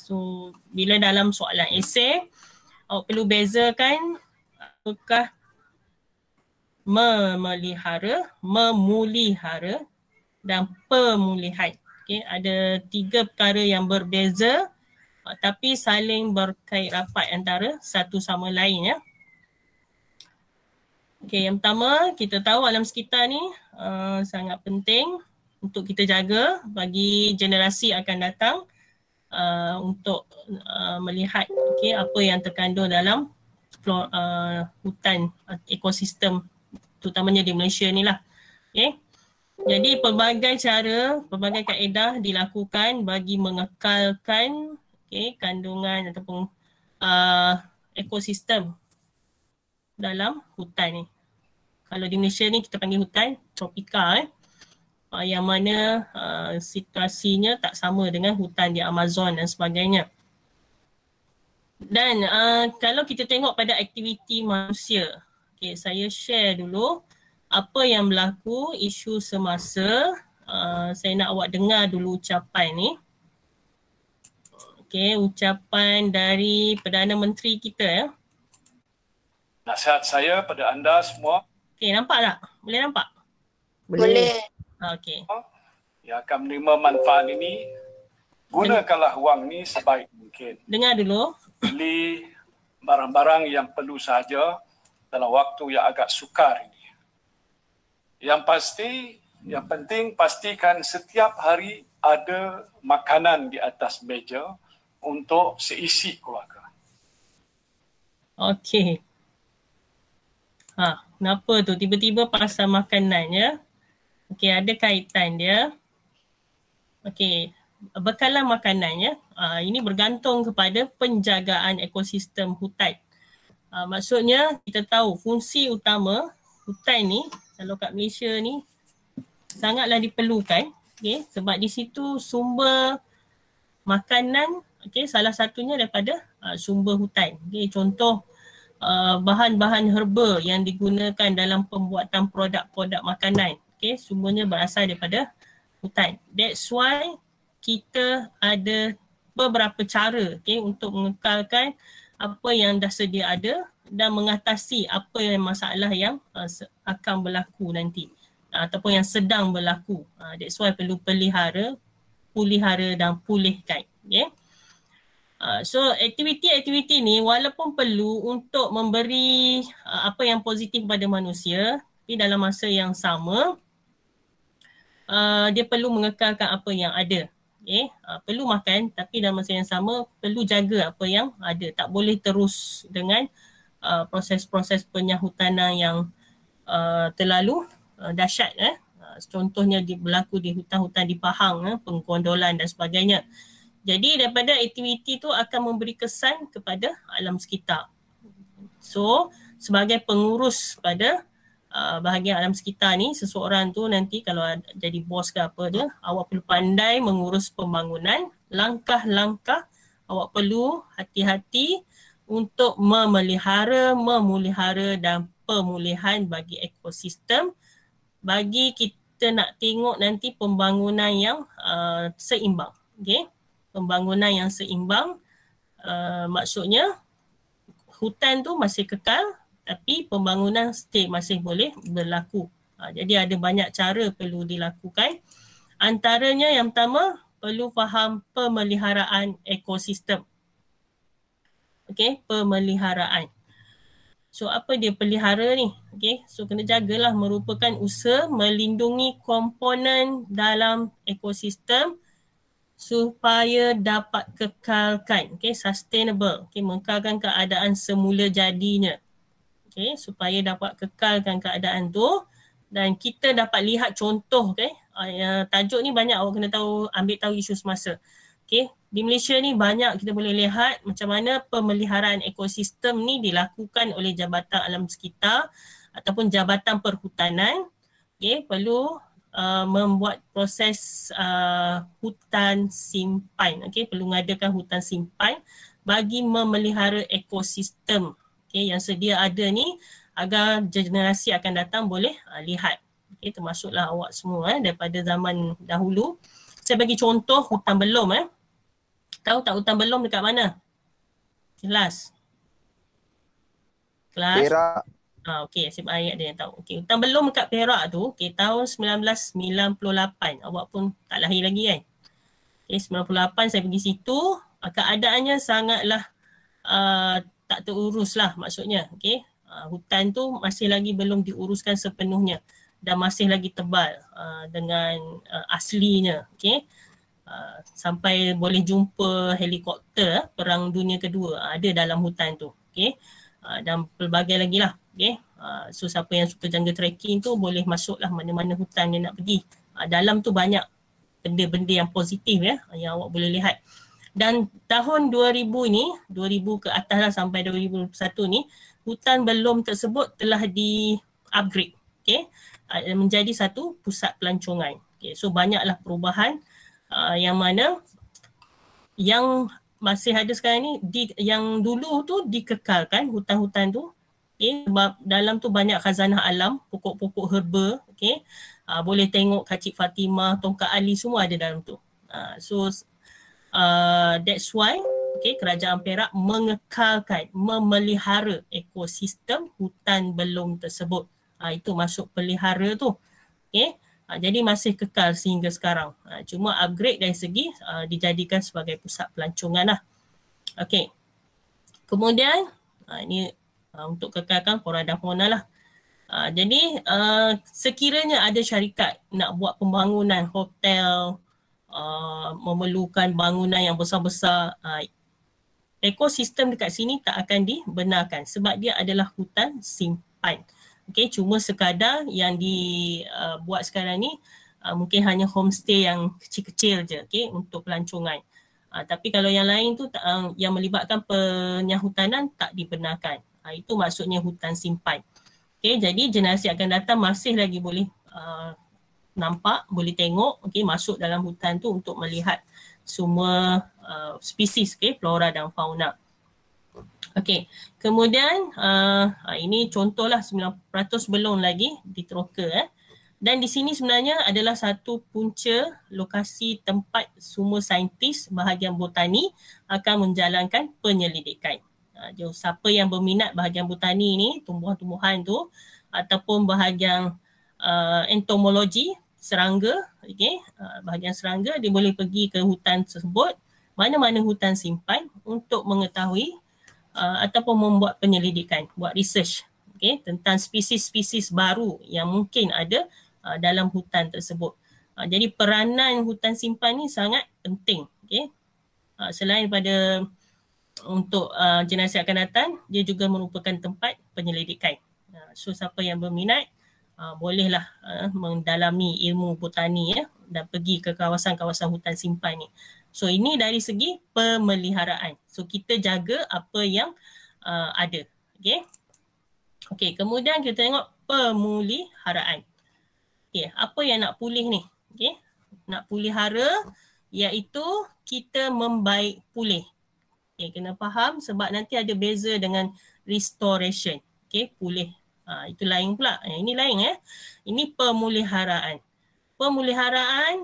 So bila dalam soalan esei awak perlu bezakan apakah memelihara, memulihara dan pemulihan. Okay, ada 3 perkara yang berbeza tapi saling berkait rapat antara satu sama lain ya. Okay, yang pertama kita tahu alam sekitar ni sangat penting untuk kita jaga bagi generasi akan datang untuk melihat apa yang terkandung dalam hutan ekosistem terutamanya di Malaysia ni lah. Okay. Jadi pelbagai cara, pelbagai kaedah dilakukan bagi mengekalkan kandungan ataupun ekosistem dalam hutan ni. Kalau di Malaysia ni kita panggil hutan tropika yang mana situasinya tak sama dengan hutan di Amazon dan sebagainya. Dan kalau kita tengok pada aktiviti manusia, saya share dulu apa yang berlaku isu semasa. Saya nak awak dengar dulu ucapan ni. Ucapan dari Perdana Menteri kita ya. Nasihat saya pada anda semua. Nampak tak? Boleh nampak? Boleh. Yang akan menerima manfaat ini, gunakanlah wang ni sebaik mungkin. Dengar dulu. Beli barang-barang yang perlu saja dalam waktu yang agak sukar ini. Yang pasti, yang penting pastikan setiap hari ada makanan di atas meja untuk seisi keluarga. Okey. Kenapa tu tiba-tiba pasal makanan ya? Okey, ada kaitan dia. Okey, bekalan makanan ya. Ini bergantung kepada penjagaan ekosistem hutan. Maksudnya kita tahu fungsi utama hutan ni kalau kat Malaysia ni sangatlah diperlukan, sebab di situ sumber makanan salah satunya daripada sumber hutan. Contoh bahan-bahan herba yang digunakan dalam pembuatan produk-produk makanan, sumbernya berasal daripada hutan. That's why kita ada beberapa cara untuk mengekalkan apa yang dah sedia ada dan mengatasi apa yang masalah yang akan berlaku nanti ataupun yang sedang berlaku. That's why perlu pelihara, pulihara dan pulihkan. So aktiviti-aktiviti ni walaupun perlu untuk memberi apa yang positif pada manusia, tapi dalam masa yang sama dia perlu mengekalkan apa yang ada. Perlu makan tapi dalam masa yang sama perlu jaga apa yang ada. Tak boleh terus dengan proses-proses penyahutanan yang terlalu dahsyat. Contohnya berlaku di hutan-hutan di Pahang, penggondolan dan sebagainya. Jadi daripada aktiviti tu akan memberi kesan kepada alam sekitar. So sebagai pengurus pada bahagian alam sekitar ni, seseorang tu nanti kalau jadi bos ke apa dia, awak perlu pandai mengurus pembangunan. Langkah-langkah awak perlu hati-hati untuk memelihara, memulihara dan pemulihan bagi ekosistem. Bagi kita nak tengok nanti pembangunan yang seimbang. Pembangunan yang seimbang maksudnya hutan tu masih kekal tapi pembangunan still masih boleh berlaku. Jadi ada banyak cara perlu dilakukan. Antaranya yang pertama, perlu faham pemeliharaan ekosistem. Pemeliharaan. So apa dia pelihara ni? So kena jagalah, merupakan usaha melindungi komponen dalam ekosistem supaya dapat kekalkan, sustainable, mengekalkan keadaan semula jadinya. Supaya dapat kekalkan keadaan tu dan kita dapat lihat contoh. Tajuk ni banyak awak kena tahu, ambil tahu isu semasa. Di Malaysia ni banyak kita boleh lihat macam mana pemeliharaan ekosistem ni dilakukan oleh Jabatan Alam Sekitar ataupun Jabatan Perhutanan. Perlu membuat proses hutan simpan. Perlu mengadakan hutan simpan bagi memelihara ekosistem yang sedia ada ni agar generasi akan datang boleh lihat. Termasuklah awak semua daripada zaman dahulu. Saya bagi contoh hutan belum. Tahu tak hutan belum dekat mana? Kelas. Kelas. Perak. Okey, asyik ayat dia yang tahu. Okey, hutan belum dekat Perak tu, okey, tahun 1998. Awak pun tak lahir lagi kan? Okey, 98 saya pergi situ. Keadaannya sangatlah tak terurus lah maksudnya. Okey, hutan tu masih lagi belum diuruskan sepenuhnya dan masih lagi tebal dengan aslinya. Okey, sampai boleh jumpa helikopter Perang Dunia Kedua ada dalam hutan tu. Okey, dan pelbagai lagi lah. Okay. So siapa yang suka jungle trekking tu boleh masuklah mana-mana hutan dia nak pergi. Dalam tu banyak benda-benda yang positif ya yang awak boleh lihat. Dan tahun 2000 ni, 2000 ke atas lah sampai 2021 ni, hutan belum tersebut telah di-upgrade. Okay. Menjadi satu pusat pelancongan. Okay. So banyaklah perubahan yang mana yang masih ada sekarang ni, yang dulu tu dikekalkan hutan-hutan tu. Okay, sebab dalam tu banyak khazanah alam, pokok-pokok herba, okay. Boleh tengok Kacik Fatimah, Tongkat Ali semua ada dalam tu. So that's why okay, Kerajaan Perak mengekalkan, memelihara ekosistem hutan belum tersebut. Itu masuk pelihara tu. Okay. Jadi masih kekal sehingga sekarang. Cuma upgrade dari segi dijadikan sebagai pusat pelancongan lah. Okay. Kemudian ini untuk kekalkan flora dan fauna lah. Jadi sekiranya ada syarikat nak buat pembangunan hotel, memerlukan bangunan yang besar-besar, ekosistem dekat sini tak akan dibenarkan sebab dia adalah hutan simpan. Okay, cuma sekadar yang dibuat sekarang ni mungkin hanya homestay yang kecil-kecil je, okay, untuk pelancongan. Tapi kalau yang lain tu yang melibatkan penyahutanan tak dibenarkan. Itu maksudnya hutan simpan. Okay, jadi generasi akan datang masih lagi boleh nampak, boleh tengok, okay, masuk dalam hutan tu untuk melihat semua spesies, okay, flora dan fauna. Okay, kemudian ini contohlah 9% belum lagi diteroka. Dan di sini sebenarnya adalah satu punca lokasi tempat semua saintis bahagian botani akan menjalankan penyelidikan. Siapa yang berminat bahagian botani ni, tumbuhan-tumbuhan tu, ataupun bahagian entomologi, serangga, okay, bahagian serangga, dia boleh pergi ke hutan tersebut, mana-mana hutan simpan untuk mengetahui ataupun membuat penyelidikan, buat research, okay, tentang spesies-spesies baru yang mungkin ada dalam hutan tersebut. Jadi peranan hutan simpan ni sangat penting. Okay. Selain pada untuk generasi akan datang, dia juga merupakan tempat penyelidikan. So siapa yang berminat bolehlah mendalami ilmu botani ya, dan pergi ke kawasan-kawasan hutan simpan ni. So ini dari segi pemeliharaan. So kita jaga apa yang ada. Okay. Okay, kemudian kita tengok pemuliharaan. Okay, apa yang nak pulih ni? Okay, nak pulihara iaitu kita membaik pulih. Okay, kena faham sebab nanti ada beza dengan restoration. Okay, pulih. Itu lain pula. Ini lain ya. Ini pemuliharaan. Pemuliharaan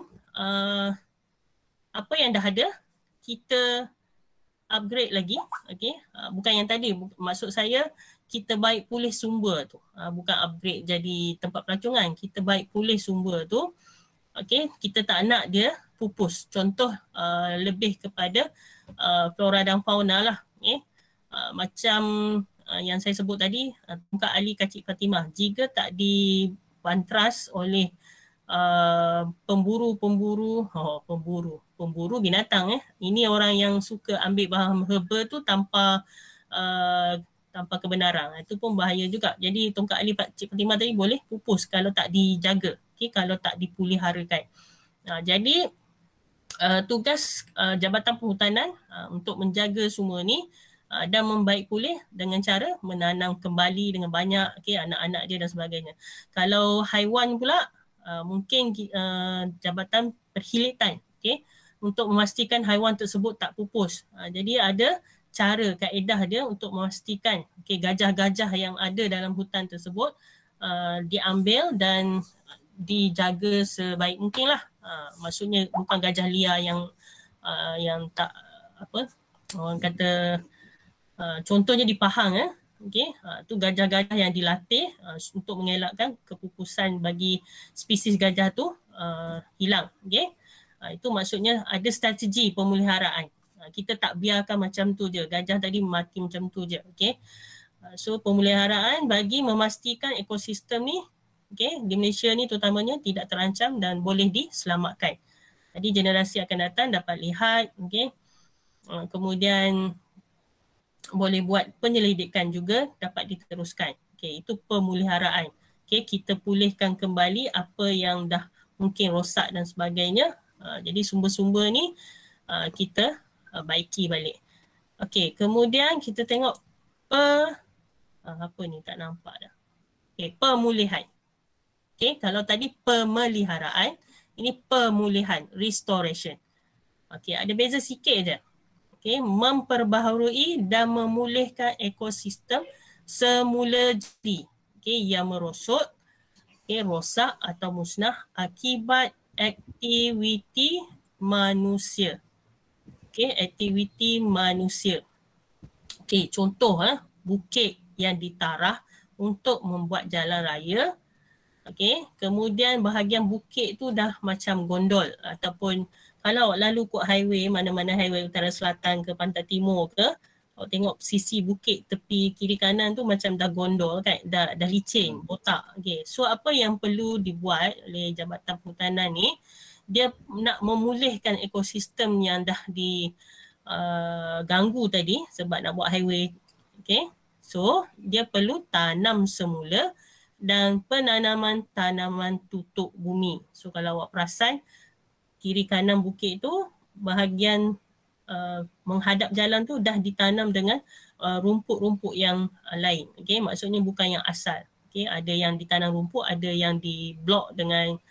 apa yang dah ada kita upgrade lagi. Okay, bukan yang tadi. Maksud saya kita baik pulih sumber tu. Bukan upgrade jadi tempat pelancongan. Kita baik pulih sumber tu. Okay, kita tak nak dia pupus. Contoh lebih kepada flora dan fauna lah. Okay. Macam yang saya sebut tadi, Tongkat Ali, Kacik Fatimah. Jika tak dibantras oleh pemburu binatang. Ini orang yang suka ambil bahan herba tu tanpa kebenaran. Itu pun bahaya juga. Jadi Tongkat Ali, Kacik Fatimah tadi boleh pupus kalau tak dijaga. Okay, kalau tak dipuliharakan. Jadi tugas Jabatan Perhutanan untuk menjaga semua ni dan membaik pulih dengan cara menanam kembali dengan banyak, okay, anak-anak dia dan sebagainya. Kalau haiwan pula mungkin Jabatan Perkhilitan, okay, untuk memastikan haiwan tersebut tak pupus. Jadi ada cara, kaedah dia untuk memastikan, okay, gajah-gajah yang ada dalam hutan tersebut diambil dan dijaga sebaik mungkin lah. Maksudnya bukan gajah liar yang tak orang kata contohnya di Pahang okey, tu gajah-gajah yang dilatih untuk mengelakkan kepupusan bagi spesies gajah tu hilang. Okey, itu maksudnya ada strategi pemeliharaan. Kita tak biarkan macam tu je, gajah tadi mati macam tu je. Okey, so pemeliharaan bagi memastikan ekosistem ni, okey, di Malaysia ni terutamanya tidak terancam dan boleh diselamatkan. Jadi generasi akan datang dapat lihat, okey, kemudian boleh buat penyelidikan juga dapat diteruskan. Okey, itu pemeliharaan. Okey, kita pulihkan kembali apa yang dah mungkin rosak dan sebagainya. Jadi sumber-sumber ni kita baiki balik. Okey, kemudian kita tengok apa ni tak nampak dah. Okey, pemulihan. Okey, kalau tadi pemeliharaan, ini pemulihan, restoration. Okey, ada beza sikit je. Okey, memperbaharui dan memulihkan ekosistem semula jadi. Okey, yang merosot, okey, rosak atau musnah akibat aktiviti manusia. Okey, aktiviti manusia. Okey, contoh bukit yang ditarah untuk membuat jalan raya. Okey, kemudian bahagian bukit tu dah macam gondol ataupun kalau lalu kot highway, mana-mana highway utara selatan ke pantai timur ke, awak tengok sisi bukit tepi kiri kanan tu macam dah gondol kan, dah licin, botak. Okey, so apa yang perlu dibuat oleh Jabatan Perhutanan ni, dia nak memulihkan ekosistem yang dah diganggu tadi sebab nak buat highway. Okey, so dia perlu tanam semula dan penanaman tanaman tutup bumi. So kalau awak perasan, kiri kanan bukit tu bahagian menghadap jalan tu dah ditanam dengan rumput-rumput yang lain. Okey, maksudnya bukan yang asal. Okey, ada yang ditanam rumput, ada yang diblok dengan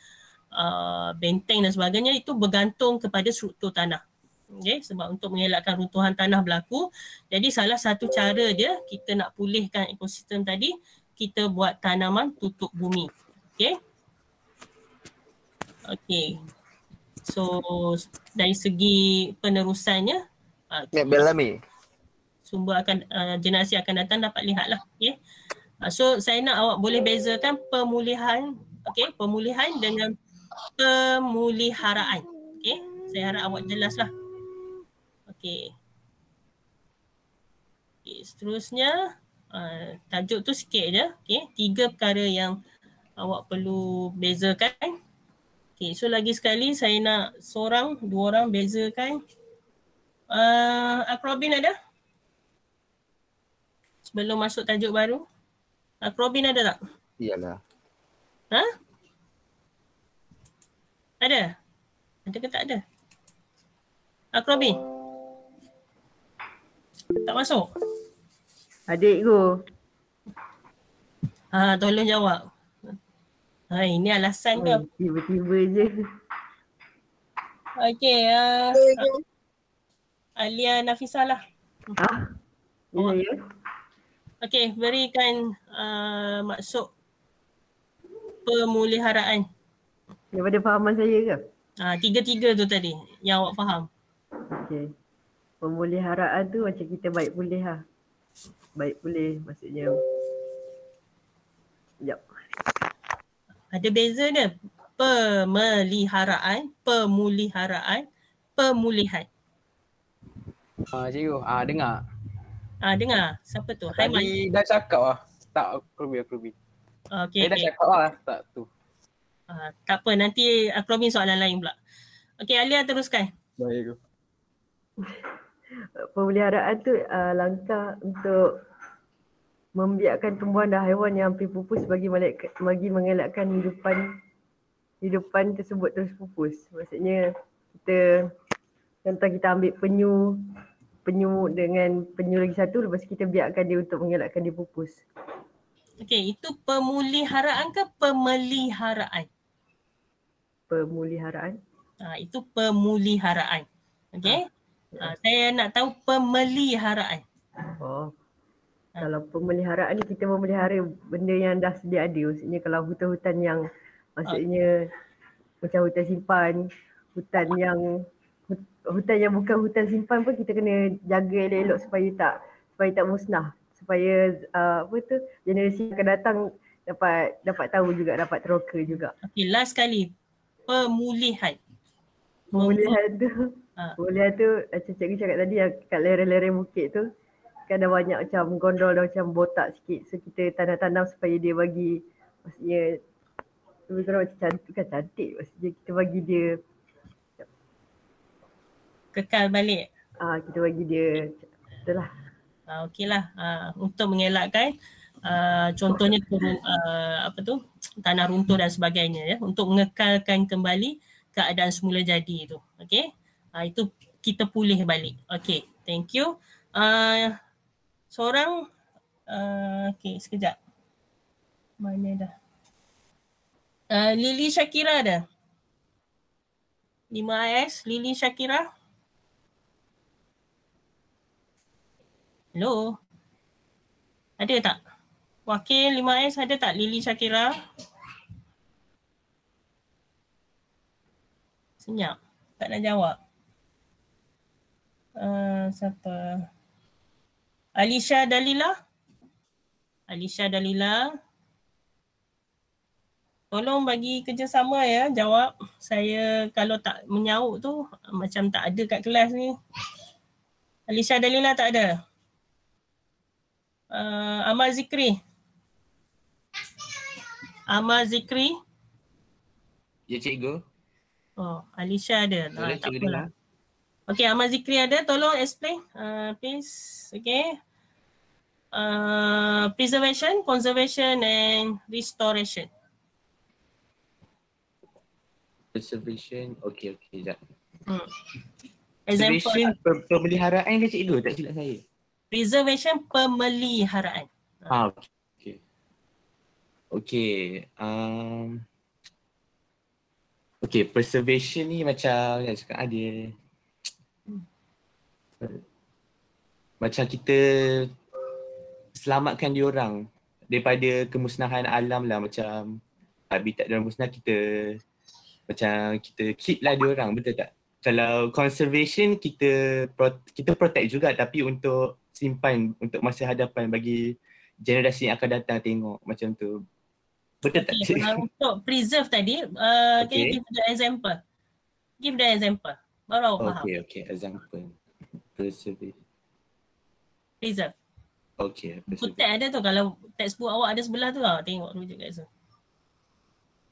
benteng dan sebagainya. Itu bergantung kepada struktur tanah. Okey, sebab untuk mengelakkan runtuhan tanah berlaku, jadi salah satu cara dia kita nak pulihkan ekosistem tadi, kita buat tanaman tutup bumi. Okey. Okey. So dari segi penerusannya sumber akan generasi akan datang dapat lihatlah. Okey. So saya nak awak boleh bezakan pemulihan, okey, pemulihan dengan pemeliharaan. Okey. Saya harap awak jelaslah. Okey. Okey, seterusnya tajuk tu sikit je. Okey, 3 perkara yang awak perlu bezakan. Okay, so lagi sekali saya nak seorang, 2 orang bezakan. Akrobin ada? Sebelum masuk tajuk baru. Akrobin ada tak? Iyalah. Ha? Ada? Ada ke tak ada? Akrobin? Tak masuk? Adik tu. Tolong jawab. Ini alasan ke? Tiba-tiba je. Okey, Alia Nafisah lah. Ya. Okey, berikan maksud pemeliharaan. Daripada fahaman saya ke? Tiga-tiga tu tadi yang awak faham. Okey. Pemeliharaan tu macam kita baik pulih lah. Baik pulih maksudnya. Sekejap. Ada beza dia. Pemeliharaan, pemuliharaan, pemulihan. Cikgu, dengar. Dengar. Siapa tu? Haiman. Tadi dah cakap lah. Tak, Akrobi. Okey. Dah cakap lah. Tak tu. Tak apa, nanti Akrobin soalan lain pula. Okey, Alia teruskan. Baik. Pemeliharaan tu langkah untuk membiarkan tumbuhan dan haiwan yang hampir pupus bagi mengelakkan hidupan tersebut terus pupus. Maksudnya contoh kita ambil penyu dengan penyu lagi satu, lepas kita biarkan dia untuk mengelakkan dia pupus. Okey, itu pemeliharaan ke pemeliharaan? Pemeliharaan. Itu pemeliharaan. Okey. Saya nak tahu pemeliharaan. Kalau pemeliharaan ni kita memelihara benda yang dah sedia ada. Maksudnya kalau hutan-hutan yang maksudnya macam hutan simpan, hutan yang hutan yang bukan hutan simpan pun kita kena jaga elok-elok supaya tak musnah. Supaya generasi yang akan datang dapat tahu juga, dapat teroka juga. Okay, last kali. Pemulihan. Pemulihan tu, Ha. pemulihan tu macam cikgu cakap tadi yang kat lereng-lereng bukit tu kan ada banyak macam gondol dan macam botak sikit. So kita tanam-tanam supaya dia bagi, maksudnya lebih kurang macam cantik, kan cantik, maksudnya kita bagi dia Kekal balik. kita bagi dia itulah. Okey lah. Untuk mengelakkan contohnya tanah runtuh dan sebagainya, ya, untuk mengekalkan kembali keadaan semula jadi itu. Okey. Itu kita pulih balik. Okey, thank you. Seorang okey, sekejap. Mana dah? Lily Shakira ada? 5AS, Lily Shakira. Hello? Ada tak? Wakil 5S ada tak Lily Shakira? Senyap. Tak nak jawab. Siapa? Alisha Dalila? Alisha Dalila. Tolong bagi kerjasama ya, jawab. Saya kalau tak menyaut tu macam tak ada kat kelas ni. Alisha Dalila tak ada? Amal Zikri. Amal Zikri. Ya cikgu. Oh, Alisha ada. Boleh Tak cikgu apalah. dengar. Okay, Amal Zikri ada. Tolong explain. Please. Okay. Preservation, conservation and restoration. Preservation. Okey, sekejap. Example. Preservation pemeliharaan ke cikgu? Tak silap saya. Preservation pemeliharaan. Okey. Okey. Okey, preservation ni macam saya cakap dia macam kita selamatkan diorang daripada kemusnahan alam lah, macam habitat diorang musnah, kita macam kita keep lah diorang, betul tak? Kalau conservation kita protect juga, tapi untuk simpan untuk masa hadapan bagi generasi yang akan datang tengok macam tu. Betul tak? Okay, untuk preserve tadi, can you give the example? Give the example. Baru awak faham. Okay, example. Preserve. Okay, Buku teks ada tu, kalau textbook awak ada sebelah tu lah, tengok rujuk kat situ.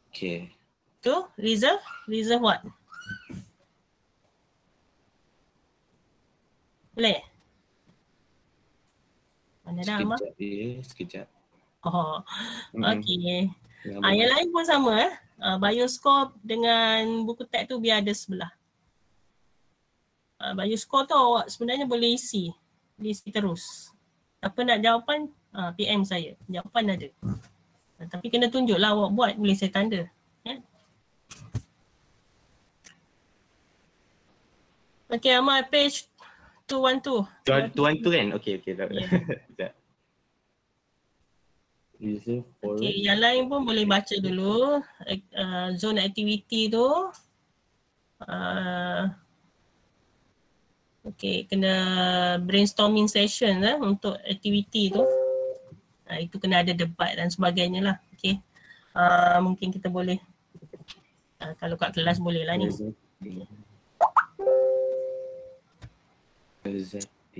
Okay. Tu, reserve? Reserve what? Boleh? Mana dah Amal? Sekejap. Oh, okay. Yang Yang lain pun sama Bioscope dengan buku teks tu biar ada sebelah. Bioscope tu awak sebenarnya boleh isi terus. Apa nak jawapan, PM saya. Jawapan ada. Tapi kena tunjuklah awak buat, boleh saya tanda. Okay, Amal, page 212. 212 kan? Okay. Sekejap. Okay, yang lain pun boleh baca dulu. Zone activity tu. Okay, kena brainstorming session untuk aktiviti tu. Itu kena ada debat dan sebagainya lah. Okay. Mungkin kita boleh, kalau kat kelas boleh lah ni.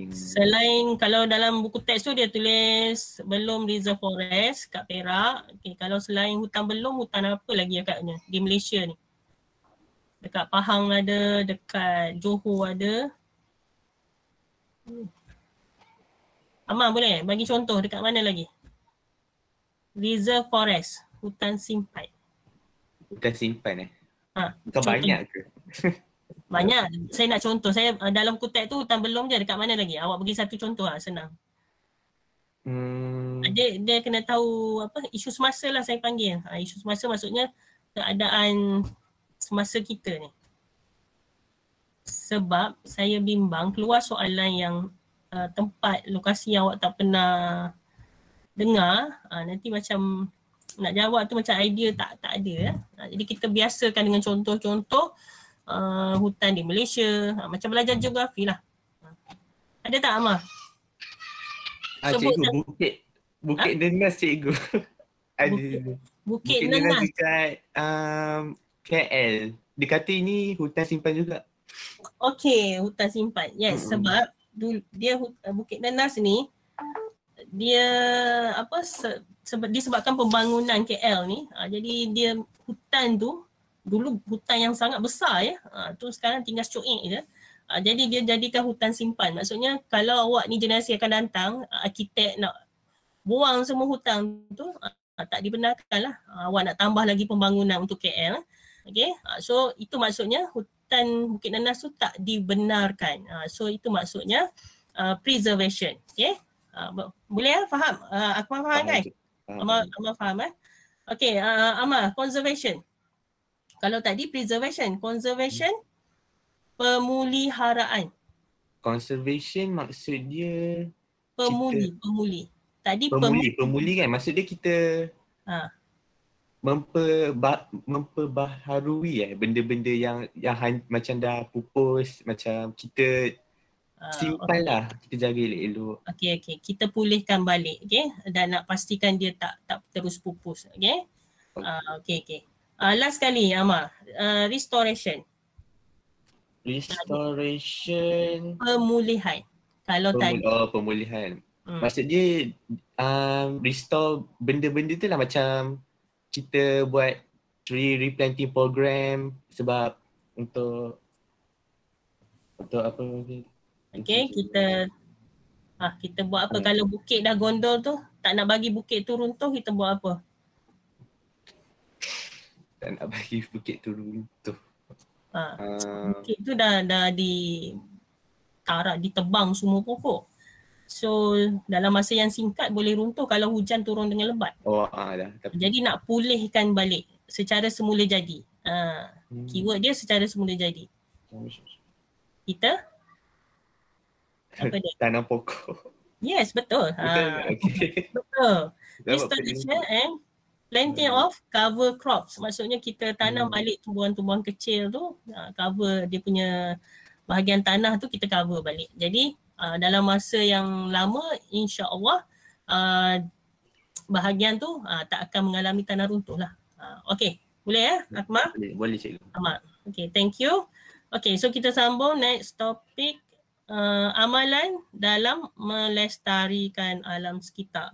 Selain kalau dalam buku teks tu dia tulis belum reserve forest kat Perak. Okay, kalau selain hutan belum, hutan apa lagi agaknya di Malaysia ni? Dekat Pahang ada, dekat Johor ada. Amal boleh bagi contoh dekat mana lagi? Reserve forest, hutan simpan. Hutan simpan Bukan banyak ke? Banyak. Saya nak contoh. Saya dalam buku teks tu hutan belum je, dekat mana lagi? Awak bagi satu contoh lah, senang. Dia kena tahu apa isu semasa lah saya panggil. Isu semasa maksudnya keadaan semasa kita ni. Sebab saya bimbang keluar soalan yang tempat lokasi yang awak tak pernah dengar, nanti macam nak jawab tu macam idea tak ada. Jadi kita biasakan dengan contoh-contoh hutan di Malaysia, macam belajar geografi lah. Ada tak Amar? Sebut Cikgu, Bukit Nenas cikgu. Ada. Bukit Nenas Nenas. dekat KL. Dia kata ini hutan simpan juga. Okey, hutan simpan. Yes, sebab Bukit Nenas ni dia apa disebabkan pembangunan KL ni. Jadi dia hutan tu dulu hutan yang sangat besar ya. Tu sekarang tinggal cuik je. Jadi dia jadikan hutan simpan. Maksudnya kalau awak ni generasi akan datang, arkitek nak buang semua hutan tu, tak dibenarkan lah. Awak nak tambah lagi pembangunan untuk KL. Okay. So itu maksudnya hutan Bukit Nenas tu tak dibenarkan. So itu maksudnya preservation. Okay. Boleh lah faham? Akmal faham kan? Amal faham Okay, Amal, conservation. Kalau tadi preservation, conservation pemuliharaan. Conservation maksud dia pemuli. Tadi pemuli kan? Maksud dia kita memperbaharui benda-benda yang macam dah pupus, macam kita simpan lah, kita jaga elok-elok. Okay. Kita pulihkan balik, dan nak pastikan dia tak terus pupus, okay. Last kali Amar, restoration. Pemulihan. Kalau tadi pemulihan. Maksud dia restore benda-benda tu lah, macam kita buat tree replanting program sebab untuk apa mungkin. Okay, kita buat apa kalau bukit dah gondol tu, tak nak bagi bukit tu runtuh, kita buat apa? Tak nak bagi bukit tu runtuh. Bukit tu dah ditebang semua pokok. So dalam masa yang singkat boleh runtuh kalau hujan turun dengan lebat. Dah. Jadi nak pulihkan balik secara semula jadi. Keyword dia secara semula jadi. Kita apa dia? Tanam pokok. Yes, betul. Betul. Restoration and planting of cover crops. Maksudnya kita tanam balik tumbuhan-tumbuhan kecil tu, cover dia punya bahagian tanah tu, kita cover balik. Jadi dalam masa yang lama, insya-Allah bahagian tu tak akan mengalami tanah runtuh lah. Okay, boleh Akmal? Boleh cikgu. Akmal. Okay, thank you. Okay, so kita sambung next topic. Amalan dalam melestarikan alam sekitar.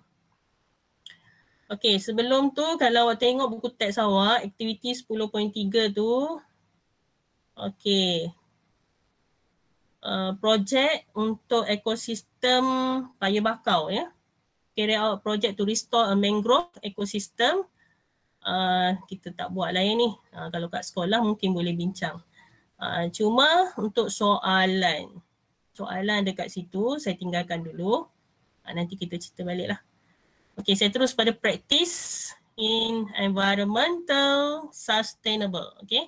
Okay, sebelum tu kalau awak tengok buku teks awak, aktiviti 10.3 tu, okay, projek untuk ekosistem paya bakau ya. Carry out project to restore a mangrove ecosystem. Kita tak buat lah ni. Kalau kat sekolah mungkin boleh bincang. Cuma untuk soalan dekat situ saya tinggalkan dulu. Nanti kita cerita balik lah. Okay, saya terus pada practice in environmental sustainable. Okay,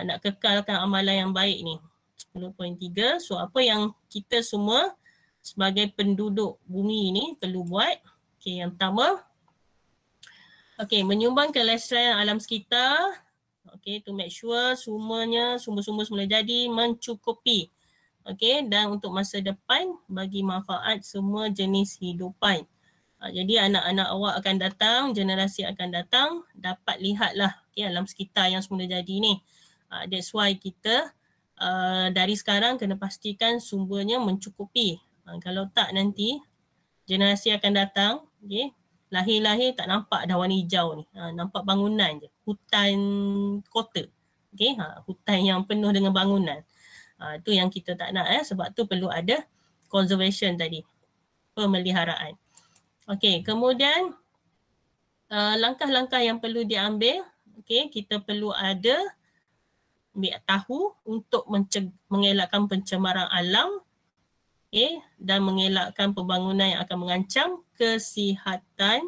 nak kekalkan amalan yang baik ni. 10.3. So apa yang kita semua sebagai penduduk bumi ni perlu buat. Okay, yang pertama, okay, menyumbang kelestarian alam sekitar. Okay, to make sure sumber-sumber semula jadi mencukupi. Okay, dan untuk masa depan bagi manfaat semua jenis hidupan. Jadi anak-anak awak akan datang, generasi akan datang, dapat lihatlah alam sekitar yang semula jadi ni. That's why kita dari sekarang kena pastikan sumbernya mencukupi. Kalau tak nanti generasi akan datang, lahir-lahir tak nampak dah warna hijau ni. Nampak bangunan je, hutan kota. Hutan yang penuh dengan bangunan. Itu yang kita tak nak sebab tu perlu ada conservation tadi, pemeliharaan. Okey, kemudian langkah-langkah yang perlu diambil, kita perlu ambil tahu untuk mengelakkan pencemaran alam, dan mengelakkan pembangunan yang akan mengancam kesihatan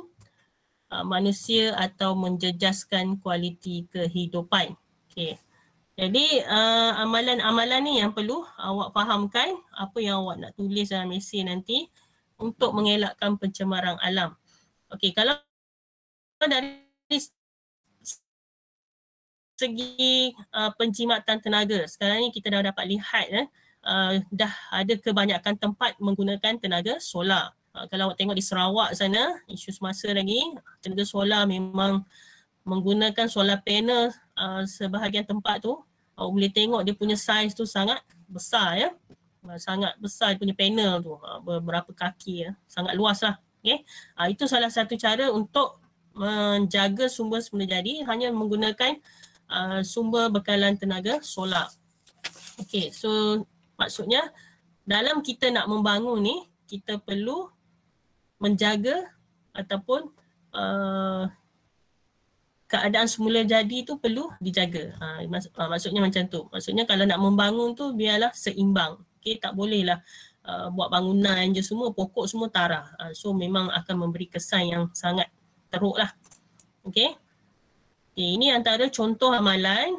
manusia atau menjejaskan kualiti kehidupan. Jadi amalan-amalan ni yang perlu awak fahamkan, apa yang awak nak tulis dalam esei nanti untuk mengelakkan pencemaran alam. Okey, kalau dari segi penjimatan tenaga, sekarang ni kita dah dapat lihat dah ada kebanyakan tempat menggunakan tenaga solar. Kalau awak tengok di Sarawak sana, isu semasa lagi, tenaga solar memang menggunakan solar panel sebahagian tempat tu. Awak boleh tengok dia punya saiz tu sangat besar ya. Sangat besar dia punya panel tu, beberapa kaki ya. Sangat luas lah. Okay. Itu salah satu cara untuk menjaga sumber semula jadi hanya menggunakan sumber bekalan tenaga solar. Okay, so maksudnya dalam kita nak membangun ni, kita perlu menjaga ataupun keadaan semula jadi tu perlu dijaga. Maksudnya macam tu. Maksudnya kalau nak membangun tu biarlah seimbang. Okay, tak bolehlah buat bangunan je semua, pokok semua tarah. So memang akan memberi kesan yang sangat teruk lah. Okay. Okay, ini antara contoh amalan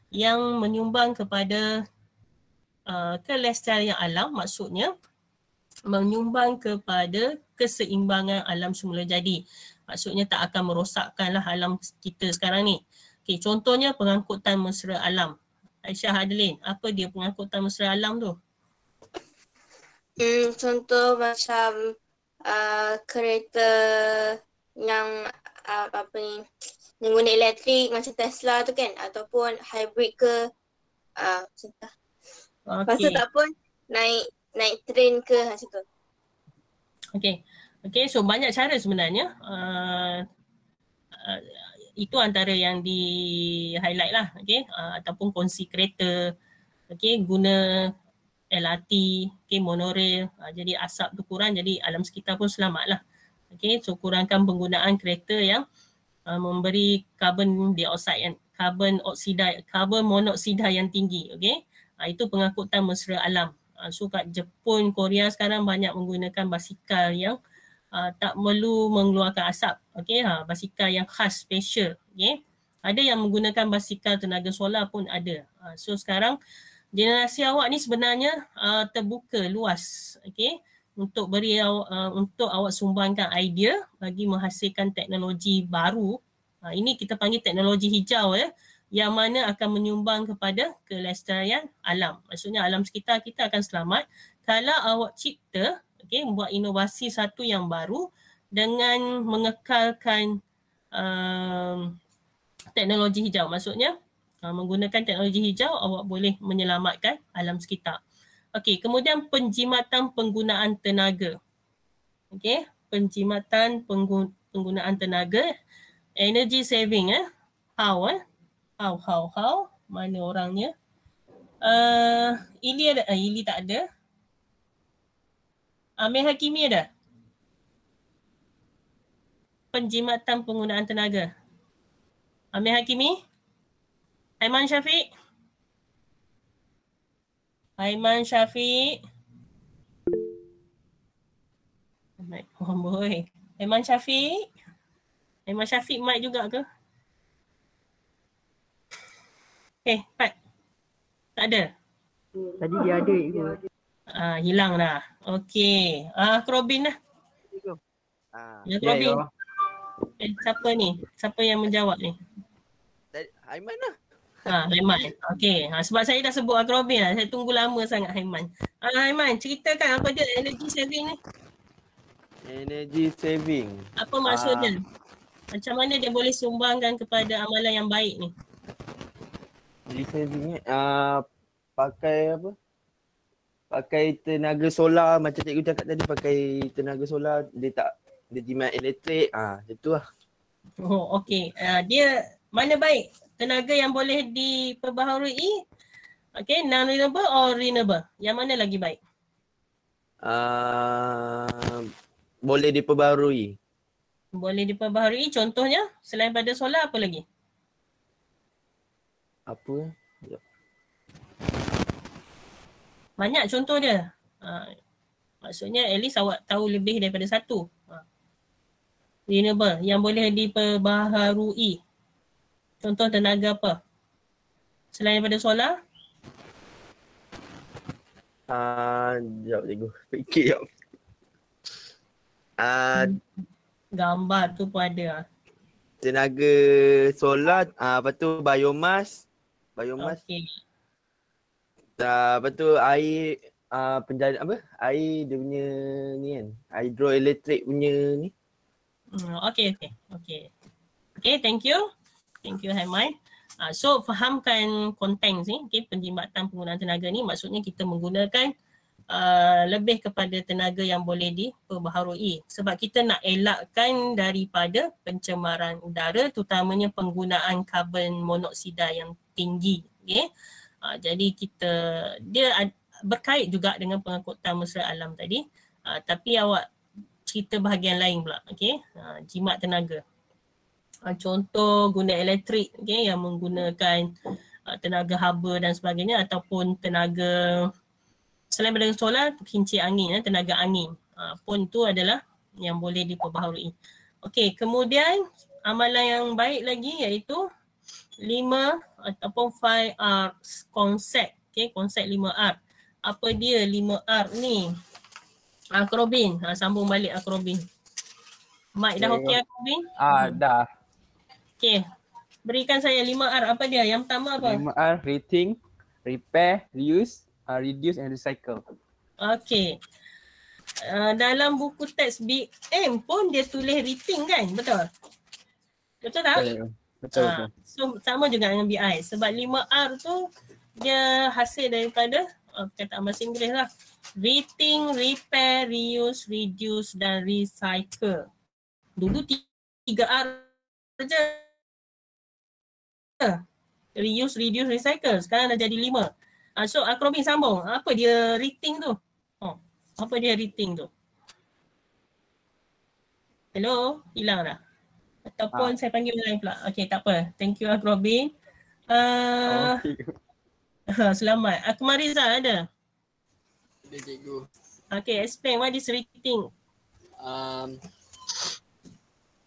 yang menyumbang kepada kelestarian alam, maksudnya menyumbang kepada keseimbangan alam semula jadi. Maksudnya tak akan merosakkanlah alam kita sekarang ni. Okay, contohnya pengangkutan mesra alam. Aisyah Adeline, apa dia pengangkutan mesra alam tu? Contoh macam kereta yang yang guna elektrik macam Tesla tu kan, ataupun hybrid ke macam tu. Lepas tu tak pun naik train ke macam tu. Okay, so banyak cara sebenarnya. Itu antara yang di highlight lah, ataupun kongsi kereta, guna LRT, monorail, jadi asap tu kurang, jadi alam sekitar pun selamat lah. So kurangkan penggunaan kereta yang memberi carbon monoksida yang tinggi. Itu pengangkutan mesra alam. So kat Jepun, Korea sekarang banyak menggunakan basikal yang tak perlu mengeluarkan asap. Basikal yang khas special. Ada yang menggunakan basikal tenaga solar pun ada. So sekarang generasi awak ni sebenarnya terbuka luas. Untuk untuk awak sumbangkan idea bagi menghasilkan teknologi baru. Ini kita panggil teknologi hijau ya, yang mana akan menyumbang kepada kelestarian alam. Maksudnya alam sekitar kita akan selamat kalau awak cipta, membuat inovasi satu yang baru dengan mengekalkan teknologi hijau. Maksudnya menggunakan teknologi hijau awak boleh menyelamatkan alam sekitar. Kemudian penjimatan penggunaan tenaga. Penjimatan penggunaan tenaga, energy saving How? Mana orangnya? Ili ada? Ili tak ada. Amir Hakimi ada? Penjimatan penggunaan tenaga. Amir Hakimi? Aiman Syafiq? Aiman Syafiq? Oh boy. Aiman Syafiq? Aiman Syafiq mic juga ke? Pat. Tak ada? Tadi dia ada ikut. Hilang dah. Okey. Krobin lah. Ya Krobin. Siapa ni? Siapa yang menjawab ni? Aiman lah. Aiman. Okey. Sebab saya dah sebut Krobin lah. Saya tunggu lama sangat Aiman. Aiman, ceritakan apa dia energy saving ni? Energy saving. Apa maksudnya? Macam mana dia boleh sumbangkan kepada amalan yang baik ni? Energy saving ni pakai apa? Pakai tenaga solar macam cikgu cakap tadi, pakai tenaga solar, dia jimat elektrik, macam tu lah. Oh okey. Dia mana baik? Tenaga yang boleh diperbaharui, non-renewable or renewable? Yang mana lagi baik? Boleh diperbaharui. Boleh diperbaharui, contohnya selain pada solar apa lagi? Apa? Banyak contoh dia. Maksudnya at least awak tahu lebih daripada satu. Renewable yang boleh diperbaharui. Contoh tenaga apa? Selain daripada solar? Jap cikgu. Fikir jap. Gambar tu pun ada. tenaga solar, lepas tu biomas. Okey. Lepas tu air, air dia punya ni kan, hydroelectric punya ni. Okey. Okay, thank you. Thank you, Haiman. So, fahamkan konteks ni, okay, penjimbatan penggunaan tenaga ni maksudnya kita menggunakan lebih kepada tenaga yang boleh diperbaharui. Sebab kita nak elakkan daripada pencemaran udara, terutamanya penggunaan karbon monoksida yang tinggi. Okay? Jadi dia berkait juga dengan pengangkutan mesra alam tadi. Tapi awak cerita bahagian lain pula. Okay? Jimat tenaga. Contoh guna elektrik, okay, yang menggunakan tenaga haba dan sebagainya, ataupun tenaga selain daripada solar, kincir angin, tenaga angin pun tu adalah yang boleh diperbaharui. Okey, kemudian amalan yang baik lagi iaitu 5 ataupun 5R konsep. Okey, konsep 5R. Apa dia 5R ni? Akrobin, sambung balik Akrobin. Mike dah okey Akrobin? Dah. Okey. Berikan saya 5R, apa dia? Yang pertama apa? 5R, rating, repair, reuse, reduce and recycle. Okey. Dalam buku teks BM pun dia tulis rating kan? Betul? Betul tak? Betul. So sama juga dengan BI. Sebab 5R tu dia hasil daripada kataan bahasa Inggeris lah. Rating, repair, reuse, reduce dan recycle. Dulu 3R saja. Reuse, reduce, recycle. Sekarang dah jadi 5. So Akrobin sambung. Apa dia rating tu? Apa dia rating tu? Hello? Hilang dah? Ataupun saya panggil lain pula. Okay, tak apa. Thank you Akrobin. Selamat. Akmariza ada? Ada cikgu. Okay, explain what is rating?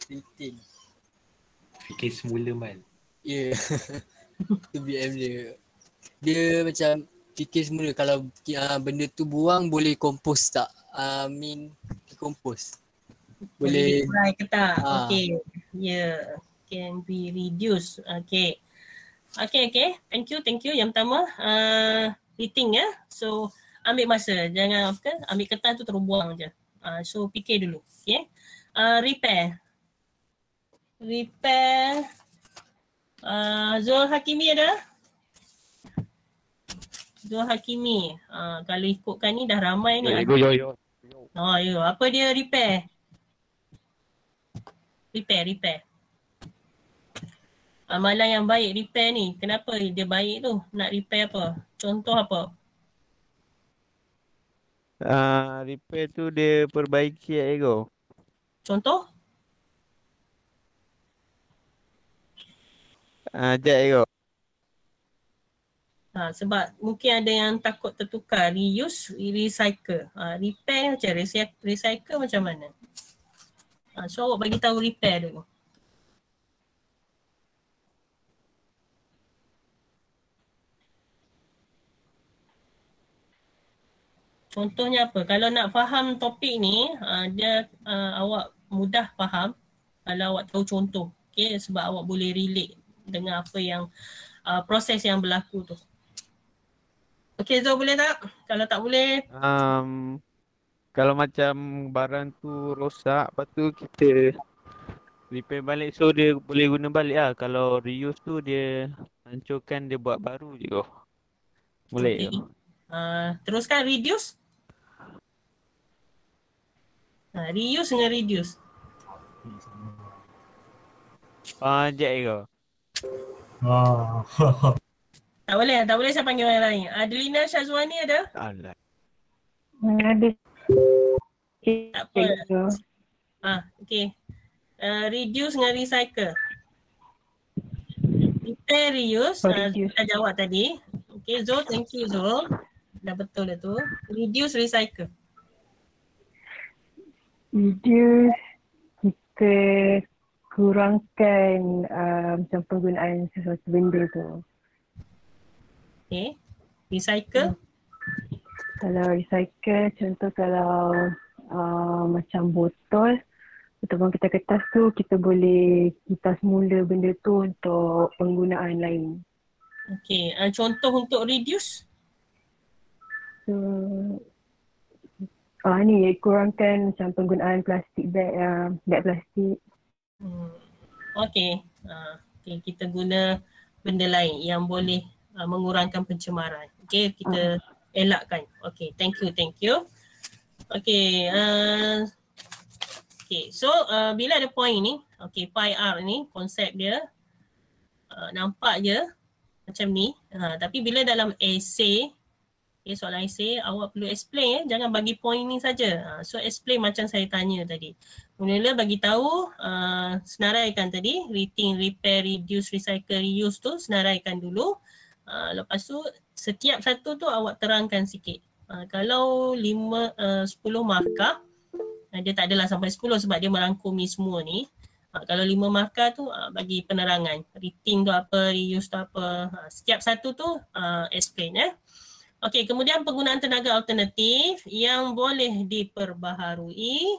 Rating. Fikir semula Man. Ya. Tu BM dia. Dia macam fikir semula kalau benda tu buang boleh kompos tak? Kompos. Boleh dry ke tak? Okay. Yeah. Can be reduced. Okay. Okay. Thank you. Yang pertama, rating ya. So, ambil masa. Jangan ambil kertas tu terus buang je. So, fikir dulu. Okay. Repair. Zul Hakimi ada? Zul Hakimi. Kalau ikutkan ni dah ramai ni. Yo. Apa dia repair? Repair. Amalan yang baik repair ni. Kenapa dia baik tu? Nak repair apa? Contoh apa? Repair tu dia perbaiki ego. Contoh? Sekejap ego. Sebab mungkin ada yang takut tertukar. Reuse, recycle. Repair macam recycle macam mana? So awak bagi tahu repair dulu. Contohnya apa? Kalau nak faham topik ni, awak mudah faham kalau awak tahu contoh. Okay? Sebab awak boleh relate dengan apa yang proses yang berlaku tu. Okay Zul, boleh tak? Kalau tak boleh? Kalau macam barang tu rosak, lepas tu kita repair balik, so dia boleh guna balik lah. Kalau reuse tu dia hancurkan, dia buat baru je kau. Boleh ke? Teruskan reduce. Reuse dengan reduce. Sekejap kau. Tak boleh saya panggil orang lain. Adelina Syazwani ada? Alah. Ada. Tak apa. Okay. Reduce dengan recycle. Repair, reuse. Kita jawab tadi. Okay Zul, thank you Zul. Dah betul dah tu. Reduce, recycle. Reduce, kita kurangkan macam penggunaan sesuatu benda tu. Okay. Recycle. Kalau recycle, contoh kalau macam botol ataupun kita kertas tu kita boleh kitas mula benda tu untuk penggunaan lain. Okey, contoh untuk reduce? So, ni kurangkan macam penggunaan plastik beg plastik. Okey. Okay, kita guna benda lain yang boleh mengurangkan pencemaran. Okey, kita elakkan. Okey, thank you. Okey, so bila ada point ni, okey, 5R ni konsep dia nampak je macam ni. Tapi bila dalam essay, soalan essay, awak perlu explain jangan bagi point ni saja. So explain macam saya tanya tadi. Mula-mula bagi tahu, senaraikan tadi, rethink, repair, reduce, recycle, reuse tu senaraikan dulu. Lepas tu setiap satu tu awak terangkan sikit. Kalau 10 markah, dia tak adalah sampai 10 sebab dia merangkumi semua ni. Kalau 5 markah tu bagi penerangan. Rethink tu apa, reuse tu apa. Setiap satu tu explain . Okey, kemudian penggunaan tenaga alternatif yang boleh diperbaharui.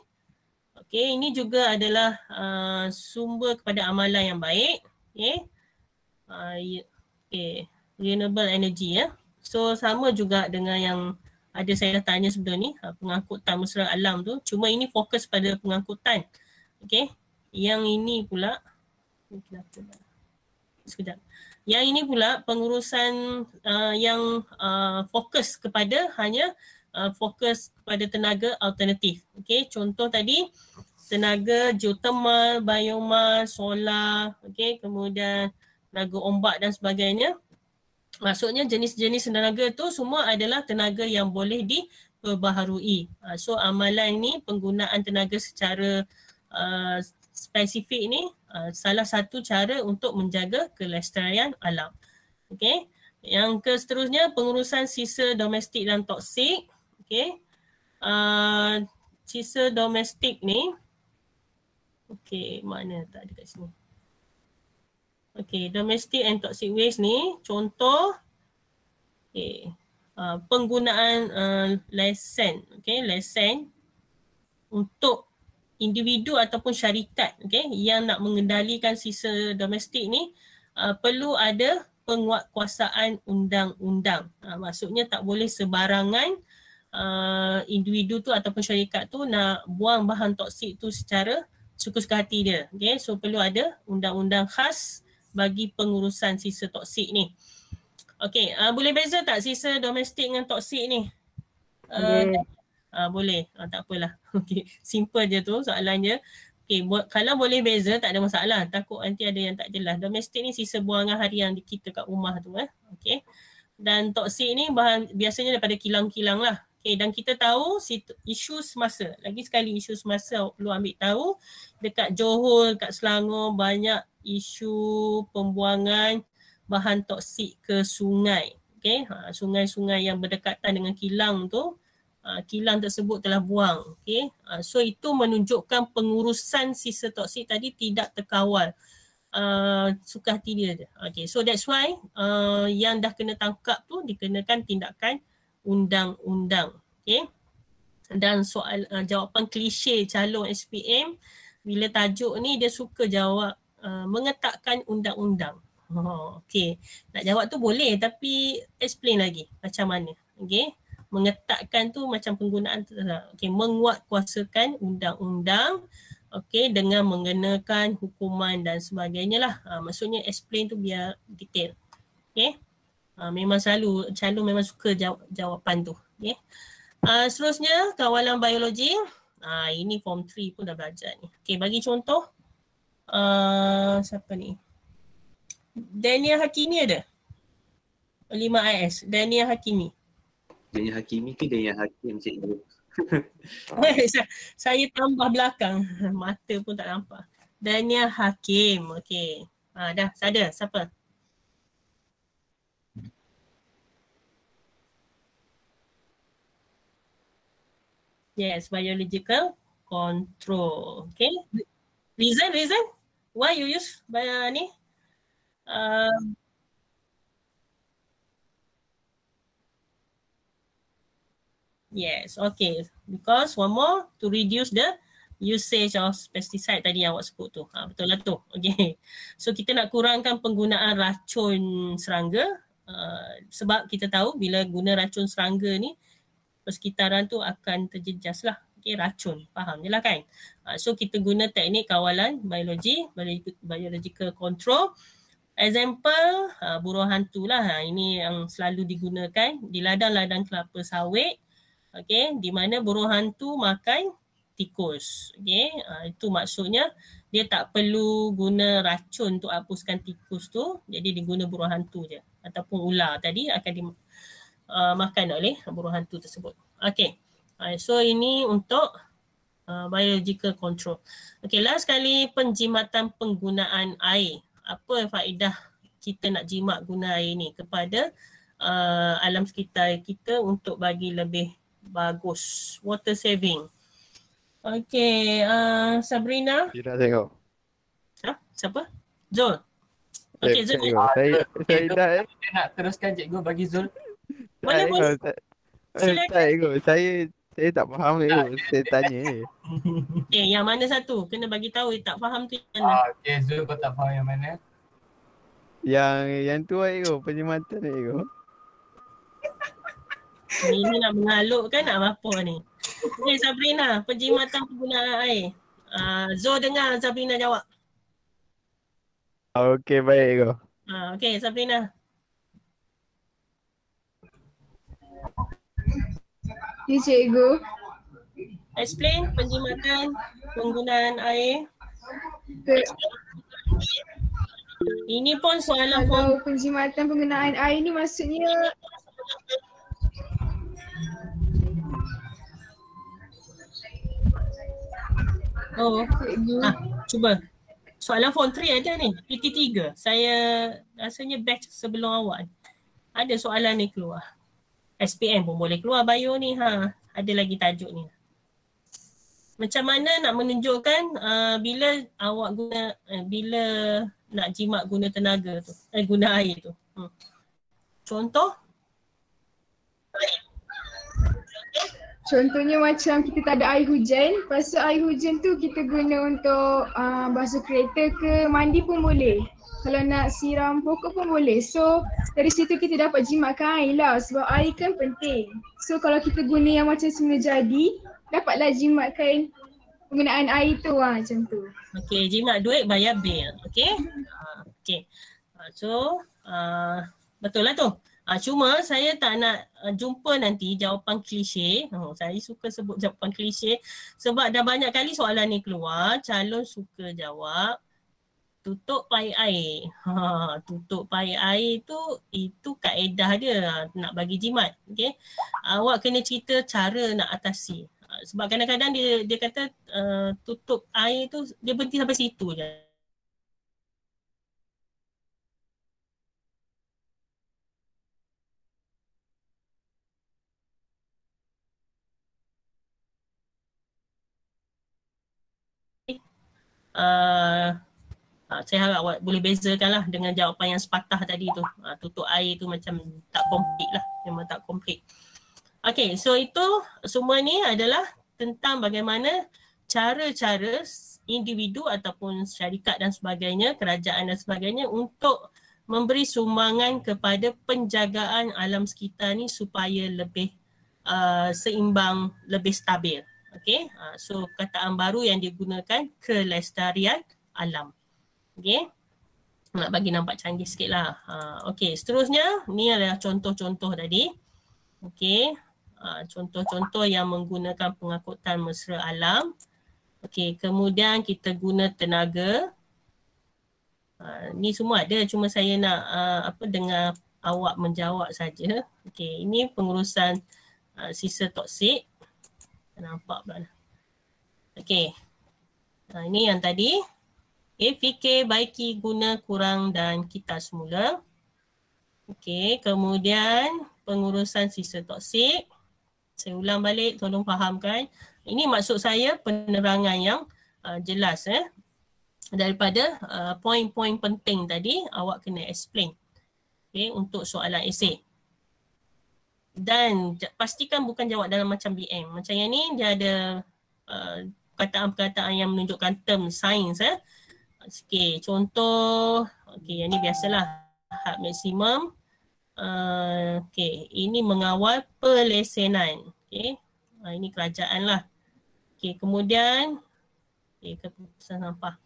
Okey, ini juga adalah sumber kepada amalan yang baik. Renewable energy . So sama juga dengan yang ada saya dah tanya sebelum ni, pengangkutan mesra alam tu. Cuma ini fokus pada pengangkutan. Okey. Yang ini pula sekejap. Yang ini pula pengurusan yang fokus kepada hanya fokus kepada tenaga alternatif. Okey, contoh tadi tenaga geothermal, biomas, solar, okey, kemudian tenaga ombak dan sebagainya. Maksudnya jenis-jenis tenaga tu semua adalah tenaga yang boleh diperbaharui. So amalan ni penggunaan tenaga secara spesifik ni salah satu cara untuk menjaga kelestarian alam. Okey. Yang seterusnya pengurusan sisa domestik dan toksik. Okey. Sisa domestik ni okey, mana tak ada kat sini. Okey, domestic and toxic waste ni contoh penggunaan lesen, lesen untuk individu ataupun syarikat yang nak mengendalikan sisa domestik ni perlu ada penguatkuasaan undang-undang. Maksudnya tak boleh sebarangan individu tu ataupun syarikat tu nak buang bahan toksik tu secara suka-suka hati dia. So perlu ada undang-undang khas bagi pengurusan sisa toksik ni. Okey, boleh beza tak sisa domestik dengan toksik ni? Boleh, tak apalah. Okey, simple je tu soalan dia. Okey, kalau boleh beza tak ada masalah. Takut nanti ada yang tak jelas. Domestik ni sisa buangan harian kita kat rumah tu. Okey. Dan toksik ni bahan biasanya daripada kilang-kilang lah. Okey, dan kita tahu isu semasa. Lagi sekali isu semasa perlu ambil tahu. Dekat Johor, dekat Selangor banyak isu pembuangan bahan toksik ke sungai. Okey, sungai-sungai yang berdekatan dengan kilang tu, kilang tersebut telah buang. Okey, so itu menunjukkan pengurusan sisa toksik tadi tidak terkawal. Suka hati dia je. Okay, so that's why yang dah kena tangkap tu dikenakan tindakan undang-undang. Okay. Dan soal jawapan klise calon SPM bila tajuk ni dia suka jawab mengetakkan undang-undang. Okay, nak jawab tu boleh tapi explain lagi macam mana. Okay, mengetakkan tu macam penggunaan okay, menguatkuasakan undang-undang. Okey, dengan mengenakan hukuman dan sebagainya lah. Maksudnya explain tu biar detail. Okey. Memang selalu memang suka jawapan tu. Okey. Seterusnya kawalan biologi. Ini form 3 pun dah belajar ni. Okey, bagi contoh. Siapa ni? Daniel Hakimi ada? 5IS. Daniel Hakimi. Daniel Hakimi ke Daniel Hakim cikgu? Saya tambah belakang. Mata pun tak nampak. Daniel Hakim. Okey. Dah ada. Siapa? Yes, biological control. Okay. Reason? Why you use ni? Yes, okay. Because one more, to reduce the usage of pesticide tadi yang awak sebut tu. Betul lah tu. Okay. So kita nak kurangkan penggunaan racun serangga sebab kita tahu bila guna racun serangga ni persekitaran tu akan terjejas lah. Okay, racun. Faham je lah kan? So kita guna teknik kawalan biological control. Example, buruan hantu lah. Ini yang selalu digunakan di ladang-ladang kelapa sawit. Okay, di mana buruan hantu makan tikus. Okay, itu maksudnya dia tak perlu guna racun untuk hapuskan tikus tu. Jadi diguna buruan hantu je. Ataupun ular tadi akan dimakan oleh buruan hantu tersebut. Okay, so ini untuk biological control. Okay, last kali penjimatan penggunaan air. Apa faedah kita nak jimat guna air ni kepada alam sekitar kita untuk bagi lebih bagus. Water saving. Okay, Sabrina. Tidak tengok. Siapa? Zul. Okay, Zul. Saya dah. Kita nak teruskan cikgu bagi Zul. Boleh. Cikgu, saya tak faham cikgu. Saya tanya je. Yang mana satu? Kena bagi tahu tak faham tu yang mana. Okay, Zul kau tak faham yang mana? Yang tu cikgu, penjimatan cikgu. Ini nak mengaluk kan nak apa ni? Okay, Sabrina, penjimatan penggunaan air. Zul dengar Sabrina jawab. Okey, baik cikgu. Okay, Sabrina. Ya, cikgu. Explain penjimatan penggunaan air. Ini pun soalan Kalau penjimatan penggunaan air ni maksudnya cuba. Soalan form 3 ada ni, PT3. Saya rasanya batch sebelum awak ada soalan ni keluar. SPM pun boleh keluar bio ni Ada lagi tajuk ni. Macam mana nak menunjukkan bila awak guna bila nak jimat guna tenaga tu, guna air tu. Contoh? Contohnya macam kita tak ada air hujan, lepas tu air hujan tu kita guna untuk basuh kereta ke, mandi pun boleh. Kalau nak siram pokok pun boleh. So dari situ kita dapat jimatkan air lah sebab air kan penting. So kalau kita guna yang macam semula jadi, dapatlah jimatkan penggunaan air tu macam tu. Okay, jimat duit bayar bil. Okay? Okay. So betul lah tu. Cuma saya tak nak jumpa nanti jawapan klise. Saya suka sebut jawapan klise sebab dah banyak kali soalan ni keluar. Calon suka jawab tutup paip air. Tutup paip air tu itu kaedah dia nak bagi jimat. Okay? Awak kena cerita cara nak atasi. Sebab kadang-kadang dia kata tutup air tu dia berhenti sampai situ je. Saya harap awak boleh bezakan lah dengan jawapan yang sepatah tadi tu. Tutup air tu macam tak komplit lah. Memang tak komplit. Okay, so itu semua ni adalah tentang bagaimana cara-cara individu ataupun syarikat dan sebagainya, kerajaan dan sebagainya untuk memberi sumbangan kepada penjagaan alam sekitar ni supaya lebih seimbang, lebih stabil. Okay, so perkataan baru yang digunakan kelestarian alam. Okay, nak bagi nampak canggih sikit lah. Okay, seterusnya ni adalah contoh-contoh tadi. Okay, contoh-contoh yang menggunakan pengangkutan mesra alam. Okay, kemudian kita guna tenaga. Ni semua ada, cuma saya nak dengar awak menjawab saja. Okay, ini pengurusan sisa toksik. Nampak pula. Okay, ini yang tadi. Okay, fikir, baiki, guna, kurang dan kita semula. Okay, kemudian pengurusan sisa toksik. Saya ulang balik, tolong fahamkan. Ini maksud saya penerangan yang jelas daripada poin-poin penting tadi awak kena explain. Okay, untuk soalan esei. Dan pastikan bukan jawab dalam macam BM. Macam yang ni dia ada perkataan-perkataan yang menunjukkan term sains. Okay, contoh, okay, yang ni biasalah had maksimum. Okay, ini mengawal pelesenan. Okay, ini kerajaan lah. Okay, kemudian keputusan sampah.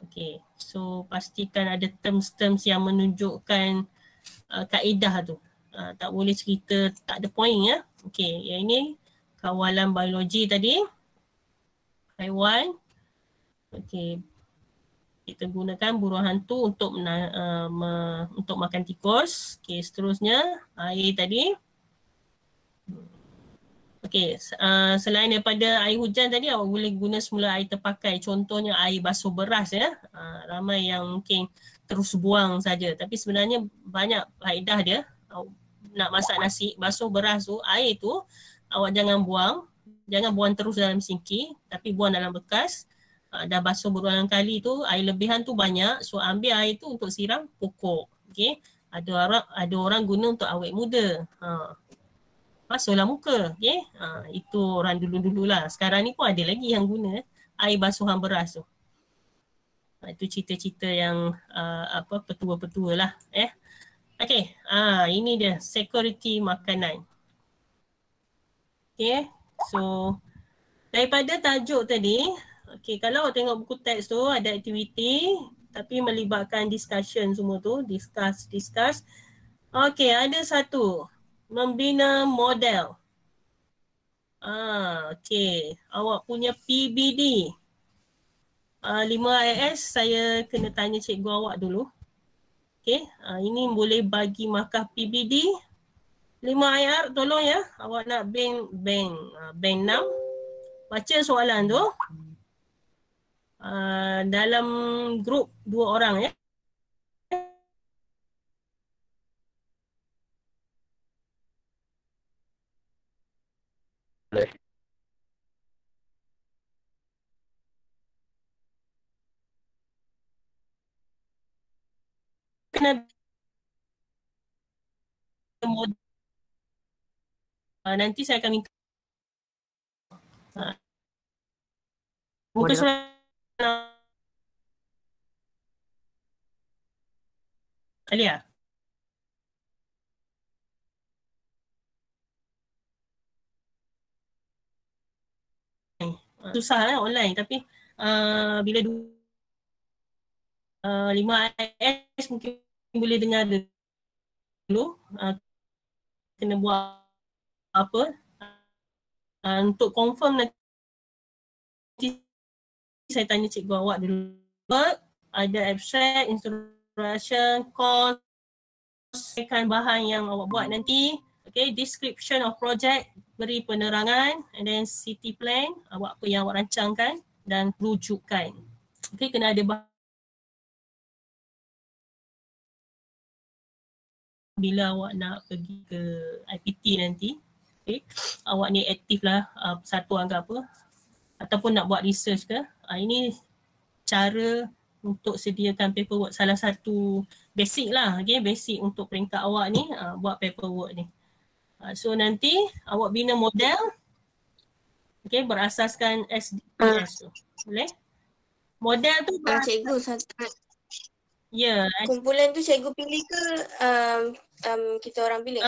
Okay, so pastikan ada terms-terms yang menunjukkan kaedah tu. Tak boleh cerita tak ada point ya. Okay, yang ini kawalan biologi tadi. Haiwan. Okay, kita gunakan burung hantu untuk untuk makan tikus. Okay, seterusnya air tadi. Okay, selain daripada air hujan tadi, awak boleh guna semula air terpakai. Contohnya air basuh beras ya. Ramai yang mungkin terus buang saja. Tapi sebenarnya banyak faedah dia. Nak masak nasi, basuh beras tu, air tu awak jangan buang. Jangan buang terus dalam sinki, tapi buang dalam bekas. Dah basuh berulang kali tu, air lebihan tu banyak. So ambil air tu untuk siram pokok. Okay. Ada orang guna untuk awet muda. Basuhlah muka. Okay. Itu orang dulu-dululah. Sekarang ni pun ada lagi yang guna air basuhan beras tu. Itu cerita-cerita yang petua-petua lah. Okay. Ini dia security makanan. Okay. So daripada tajuk tadi, okay, kalau awak tengok buku teks tu ada aktiviti tapi melibatkan discussion semua tu, discuss. Okay, ada satu, membina model. Okay, awak punya PBD 5 IS saya kena tanya cikgu awak dulu. Okay, ini boleh bagi markah PBD 5 IR, tolong ya, awak nak bank 6. Baca soalan tu. Dalam grup 2 orang ya. Boleh. Kena nanti saya akan minta muka surat Alia. Susah online tapi bila 5 IS mungkin boleh dengar dulu. Kena buat apa untuk confirm nanti saya tanya cikgu awak dulu. Ada abstract, introduction, course, bahan yang awak buat nanti. Okay, description of project, beri penerangan, and then city plan, awak apa yang awak rancangkan dan rujukan. Okay, kena ada bila awak nak pergi ke IPT nanti. Okay, awak ni aktif lah persatuan ke apa, ataupun nak buat research ke, ini cara untuk sediakan paperwork, salah satu basic lah, okay, basic untuk peringkat awak ni buat paperwork ni. So nanti awak bina model, okay, berasaskan SDGs tu, boleh? Model tu cikgu satu. Ya. Kumpulan tu cikgu pilih ke kita orang pilih?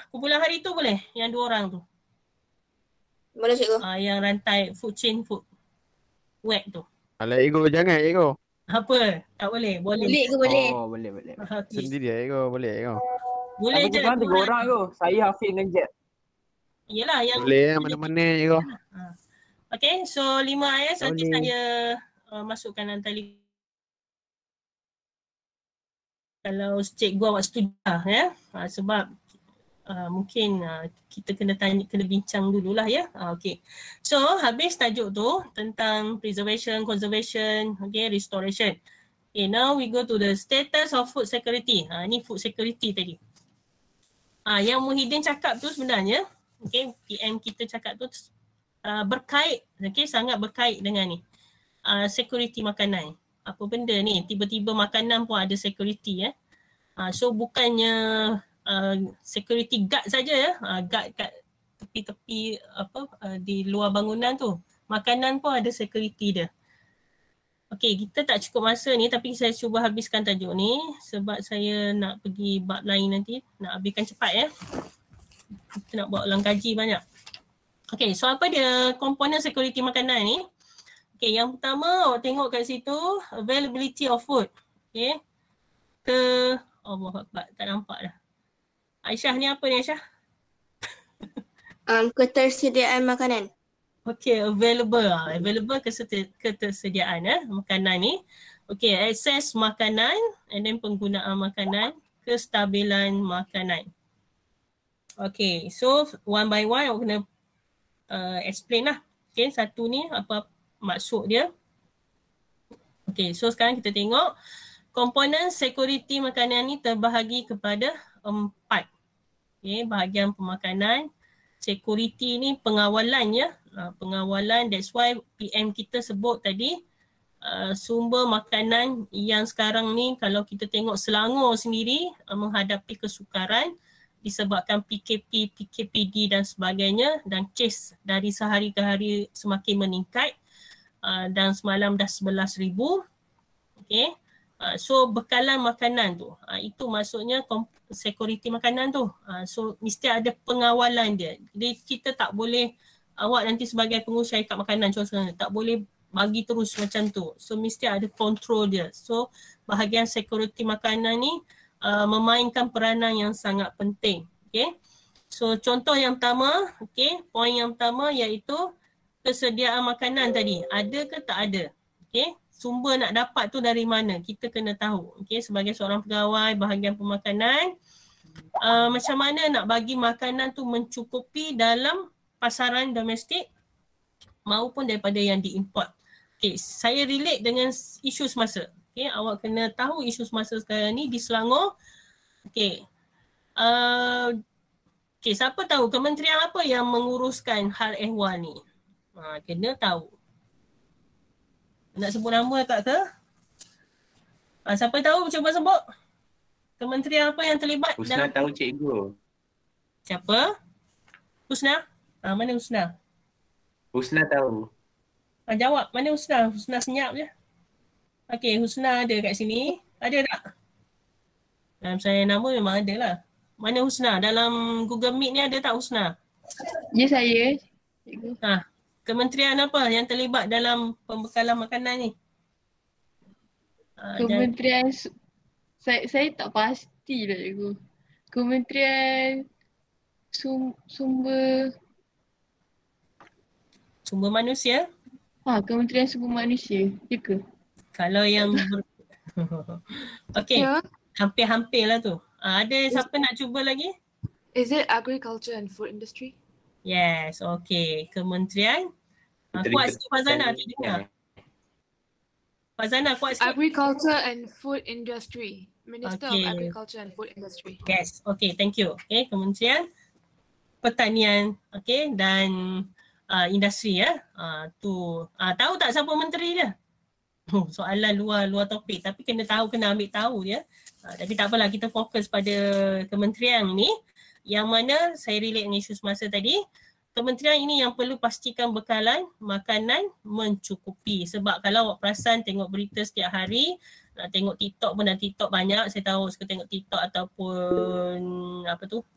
Kumpulan hari tu boleh, yang 2 orang tu. Boleh cikgu. Yang rantai food chain food web tu. Alah ego, jangan ego. Apa? Tak boleh? Boleh. Boleh ke boleh? Oh, boleh. Okay. Sendiri ego, boleh ego. Boleh je. Ada 3 orang tu. Saya, Hafiz dan Jet. Yelah yang Boleh mana-mana ego. Okay, so 5 IS nanti saya masukkan dalam tali. Kalau cikgu awak setuju ya. Sebab mungkin kita kena bincang dululah ya. Okay. So habis tajuk tu tentang preservation, conservation, okay, restoration. Okay, now we go to the status of food security. Ni food security tadi. Yang Muhyiddin cakap tu sebenarnya, okay, PM kita cakap tu berkait, okay, sangat berkait dengan ni. Security makanan. Apa benda ni? Tiba-tiba makanan pun ada security ya. So bukannya security guard saja ya, guard kat tepi-tepi di luar bangunan tu. makanan pun ada security dia. Okey, kita tak cukup masa ni tapi saya cuba habiskan tajuk ni sebab saya nak pergi bab lain nanti. Nak habiskan cepat ya. Kita nak buat ulang kaji banyak. Okey, so apa dia komponen security makanan ni? Okey, yang pertama awak tengok kat situ availability of food. Okey. Allahuakbar, tak nampak dah. Aisyah ni apa ni Aisyah? Ketersediaan makanan. Okey, available. Available ketersediaan makanan ni. Okey, akses makanan and then penggunaan makanan, kestabilan makanan. Okey, so one by one awak kena explain lah. Okey, satu ni apa maksud dia. Okey, so sekarang kita tengok komponen security makanan ni terbahagi kepada 4. Okey, bahagian pemakanan. Security ni pengawalan ya. Pengawalan, that's why PM kita sebut tadi sumber makanan yang sekarang ni kalau kita tengok Selangor sendiri menghadapi kesukaran disebabkan PKP, PKPD dan sebagainya dan kes dari sehari ke hari semakin meningkat dan semalam dah 11,000. Okay. So bekalan makanan tu, itu maksudnya security makanan tu. So mesti ada pengawalan dia. Jadi kita tak boleh, awak nanti sebagai pengurus syarikat makanan contohnya tak boleh bagi terus macam tu. So mesti ada kontrol dia. So bahagian security makanan ni memainkan peranan yang sangat penting. Okay. So contoh yang pertama, okay, poin yang pertama iaitu kesediaan makanan tadi. Ada ke tak ada? Okay. Sumber nak dapat tu dari mana? Kita kena tahu. Okay. Sebagai seorang pegawai bahagian pemakanan, macam mana nak bagi makanan tu mencukupi dalam pasaran domestik maupun daripada yang diimport. Okay. Saya relate dengan isu semasa. Okay, awak kena tahu isu semasa sekarang ni di Selangor. Okay. Okay, siapa tahu kementerian apa yang menguruskan hal ehwal ni? Kena tahu. Nak sebut nama tak ke? Siapa tahu cuba sebut. Kementerian apa yang terlibat? Husna tahu cikgu. Siapa? Husna? Mana Husna? Husna tahu. Jawab, mana Husna? Husna senyap je. Okey, Husna ada kat sini. Ada tak? Dalam saya nama memang ada lah. Mana Husna? Dalam Google Meet ni ada tak Husna? Ya, saya. Kementerian apa yang terlibat dalam pembekalan makanan ni? Kementerian saya tak pasti lah cikgu. Kementerian sumber manusia? Kementerian Sumber Manusia. Ya ke? Kalau yang okey, hampir-hampir lah tu. Ada siapa nak cuba lagi? Is it Agriculture and Food Industry? Yes, okey. Kementerian. Kuat sikit Fazana, tak dengar. Fazana kuat sikit. Agriculture and Food Industry. Minister of Agriculture and Food Industry. Yes, okey, thank you. Okay, Kementerian Pertanian, okay, dan industri ya. Tahu tak siapa menteri dia? Soalan luar topik tapi kena tahu, kena ambil tahu dia. Tapi tak apalah, kita fokus pada kementerian ini yang mana saya relate dengan isu semasa tadi. Kementerian ini yang perlu pastikan bekalan makanan mencukupi. Sebab kalau awak perasan tengok berita setiap hari, tengok TikTok pun, dan TikTok banyak, saya tahu suka tengok TikTok ataupun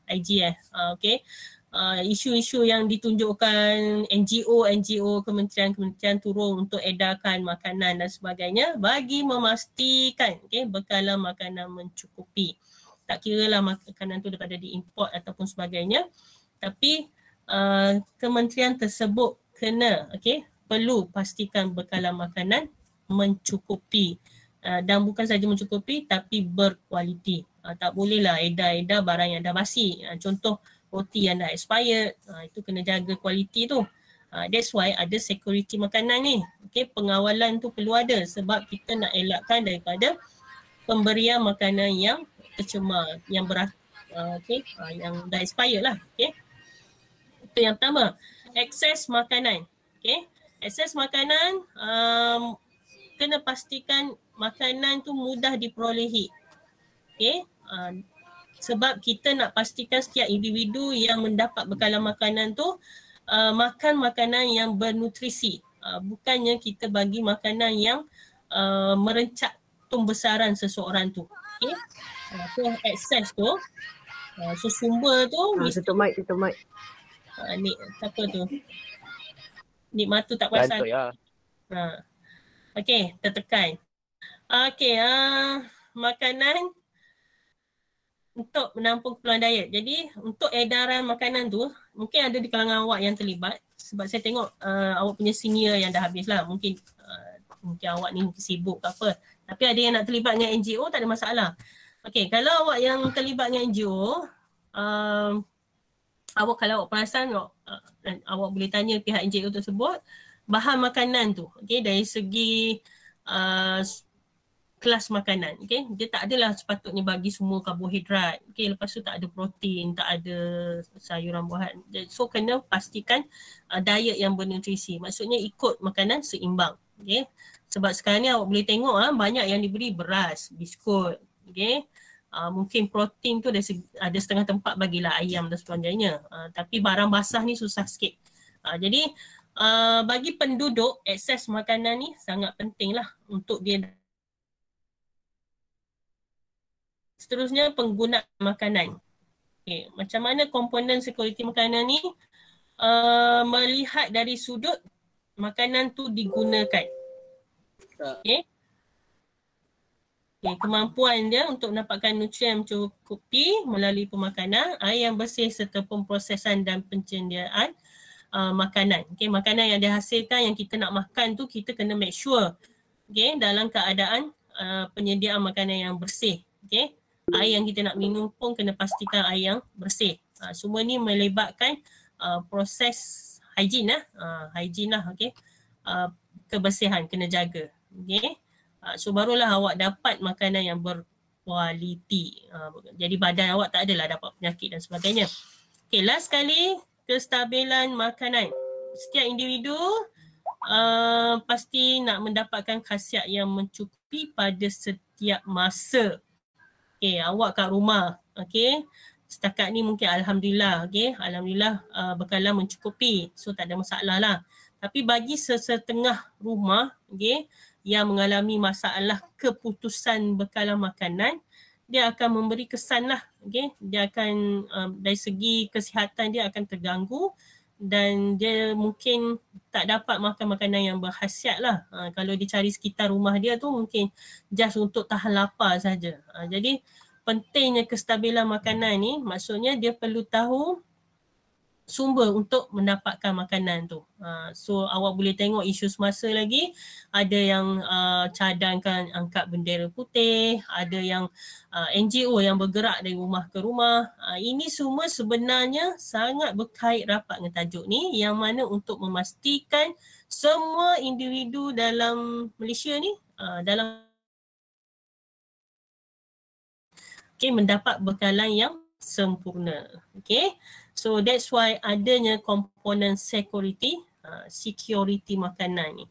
IG okay. Isu-isu yang ditunjukkan NGO, kementerian turun untuk edarkan makanan dan sebagainya bagi memastikan bekalan makanan mencukupi. Tak kira lah makanan tu daripada diimport ataupun sebagainya, tapi kementerian tersebut kena perlu pastikan bekalan makanan mencukupi dan bukan saja mencukupi tapi berkualiti. Tak bolehlah edar-edar barang yang dah basi. Contoh roti yang dah expired, itu kena jaga kualiti tu. That's why ada security makanan ni. Pengawalan tu perlu ada sebab kita nak elakkan daripada pemberian makanan yang tercemar, yang yang dah expired lah. Itu yang pertama. Akses makanan. Akses makanan, kena pastikan makanan tu mudah diperolehi. Sebab kita nak pastikan setiap individu yang mendapat bekalan makanan tu makan makanan yang bernutrisi. Bukannya kita bagi makanan yang merencak pembesaran seseorang tu. Okay. Tu excess tu. So sumber tu tutup mic. Ni apa tu? Nikmatu tak perasan. Lantuk ya. Okey, tertekan. Okey, makanan untuk menampung keperluan diet. Jadi untuk edaran makanan tu mungkin ada di kalangan awak yang terlibat, sebab saya tengok awak punya senior yang dah habis lah. Mungkin awak ni sibuk ke apa. Tapi ada yang nak terlibat dengan NGO, tak ada masalah. Okey, kalau awak yang terlibat dengan NGO, kalau awak perasan, awak boleh tanya pihak NGO tersebut bahan makanan tu, okey, dari segi kelas makanan, okey, dia tak adalah sepatutnya bagi semua karbohidrat, okey, lepas tu tak ada protein, tak ada sayuran buahan. So kena pastikan diet yang bernutrisi, maksudnya ikut makanan seimbang, okey. Sebab sekarang ni awak boleh tengok banyak yang diberi beras, biskut, okey. Mungkin protein tu ada setengah tempat bagilah ayam dan sebagainya. Tapi barang basah ni susah sikit. Jadi bagi penduduk, akses makanan ni sangat penting lah untuk dia. Seterusnya penggunaan makanan. Okay. Macam mana komponen security makanan ni melihat dari sudut makanan tu digunakan. Okay. Okay, kemampuan dia untuk mendapatkan nutrien mencukupi melalui pemakanan, air yang bersih serta pemprosesan dan penyediaan makanan. Okay, makanan yang dihasilkan yang kita nak makan tu kita kena make sure dalam keadaan penyediaan makanan yang bersih. Okay. Air yang kita nak minum pun kena pastikan air yang bersih. Semua ni melibatkan proses hygiene lah. Okay. Kebersihan kena jaga. Okay. So barulah awak dapat makanan yang berkualiti. Jadi badan awak tak adalah dapat penyakit dan sebagainya. Okay, last sekali, kestabilan makanan. Setiap individu pasti nak mendapatkan khasiat yang mencukupi pada setiap masa. Okay, awak kat rumah, okay, setakat ni mungkin Alhamdulillah, okay, Alhamdulillah bekalan mencukupi. So tak ada masalah lah. Tapi bagi sesetengah rumah, okay, yang mengalami masalah keputusan bekalan makanan, dia akan memberi kesan lah, okay? Dia akan dari segi kesihatan dia akan terganggu dan dia mungkin tak dapat makan makanan yang berkhasiat lah. Kalau dia cari sekitar rumah dia tu mungkin just untuk tahan lapar saja. Jadi pentingnya kestabilan makanan ni, maksudnya dia perlu tahu sumber untuk mendapatkan makanan tu. So awak boleh tengok isu semasa lagi, ada yang cadangkan angkat bendera putih, ada yang NGO yang bergerak dari rumah ke rumah. Ini semua sebenarnya sangat berkait rapat dengan tajuk ni, yang mana untuk memastikan semua individu dalam Malaysia ni mendapat bekalan yang sempurna. Okay. So that's why adanya komponen security makanan ni.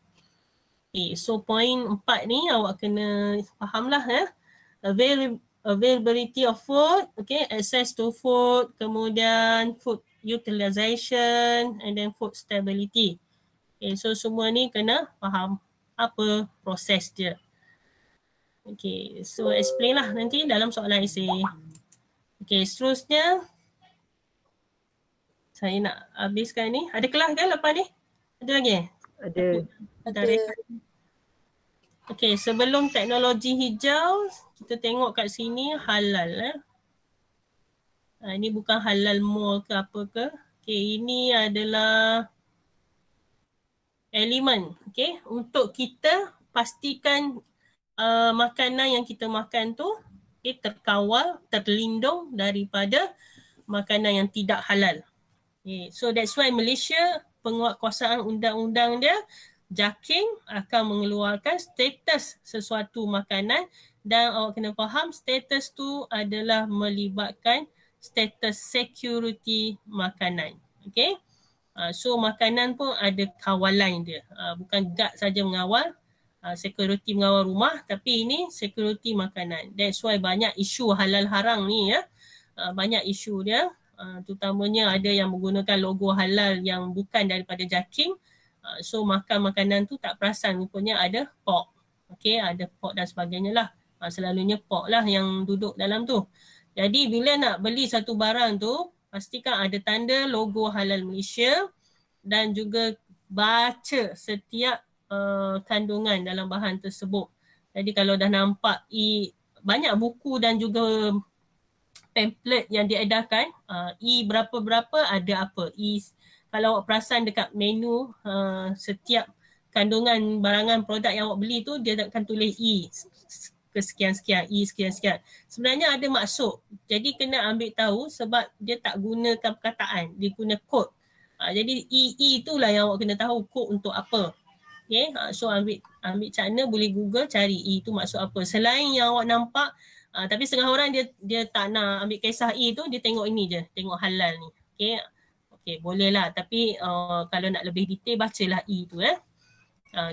Okay, so point 4 ni awak kena fahamlah availability of food, okay, access to food, kemudian food utilization and then food stability. Okay, so semua ni kena faham apa proses dia. Okay, so explain lah nanti dalam soalan esay. Okay, seterusnya saya nak habiskan ni. Ada kelas kan lepas ni? Ada lagi? Ada. Okay, sebelum teknologi hijau, kita tengok kat sini halal. Ini bukan halal mall ke apa ke. Okay, ini adalah elemen. Okay, untuk kita pastikan makanan yang kita makan tu terkawal, terlindung daripada makanan yang tidak halal. Okay, so that's why Malaysia, penguatkuasaan undang-undang dia, JAKIM akan mengeluarkan status sesuatu makanan, dan awak kena faham status tu adalah melibatkan status security makanan. Okay, so makanan pun ada kawalan dia, bukan guard saja mengawal, security mengawal rumah, tapi ini security makanan. That's why banyak isu halal haram ni banyak isu dia. terutamanya ada yang menggunakan logo halal yang bukan daripada JAKIM. So makan makanan tu tak perasan rupanya ada pork. Okay, ada pork dan sebagainya lah. Selalunya pork lah yang duduk dalam tu. Jadi bila nak beli satu barang tu, pastikan ada tanda logo halal Malaysia dan juga baca setiap kandungan dalam bahan tersebut. Jadi kalau dah nampak banyak buku dan juga template yang diedarkan, berapa-berapa ada apa. Kalau awak perasan dekat menu setiap kandungan barangan produk yang awak beli tu, dia akan tulis sekian-sekian, sekian-sekian. Sebenarnya ada maksud. Jadi kena ambil tahu sebab dia tak gunakan perkataan, dia guna kod. Jadi itulah yang awak kena tahu kod untuk apa. Okay, so ambil cakna, boleh Google cari itu maksud apa. Selain yang awak nampak, tapi setengah orang dia tak nak ambil kisah tu, dia tengok ini je, tengok halal ni. Okay, boleh lah. Tapi kalau nak lebih detail, bacalah tu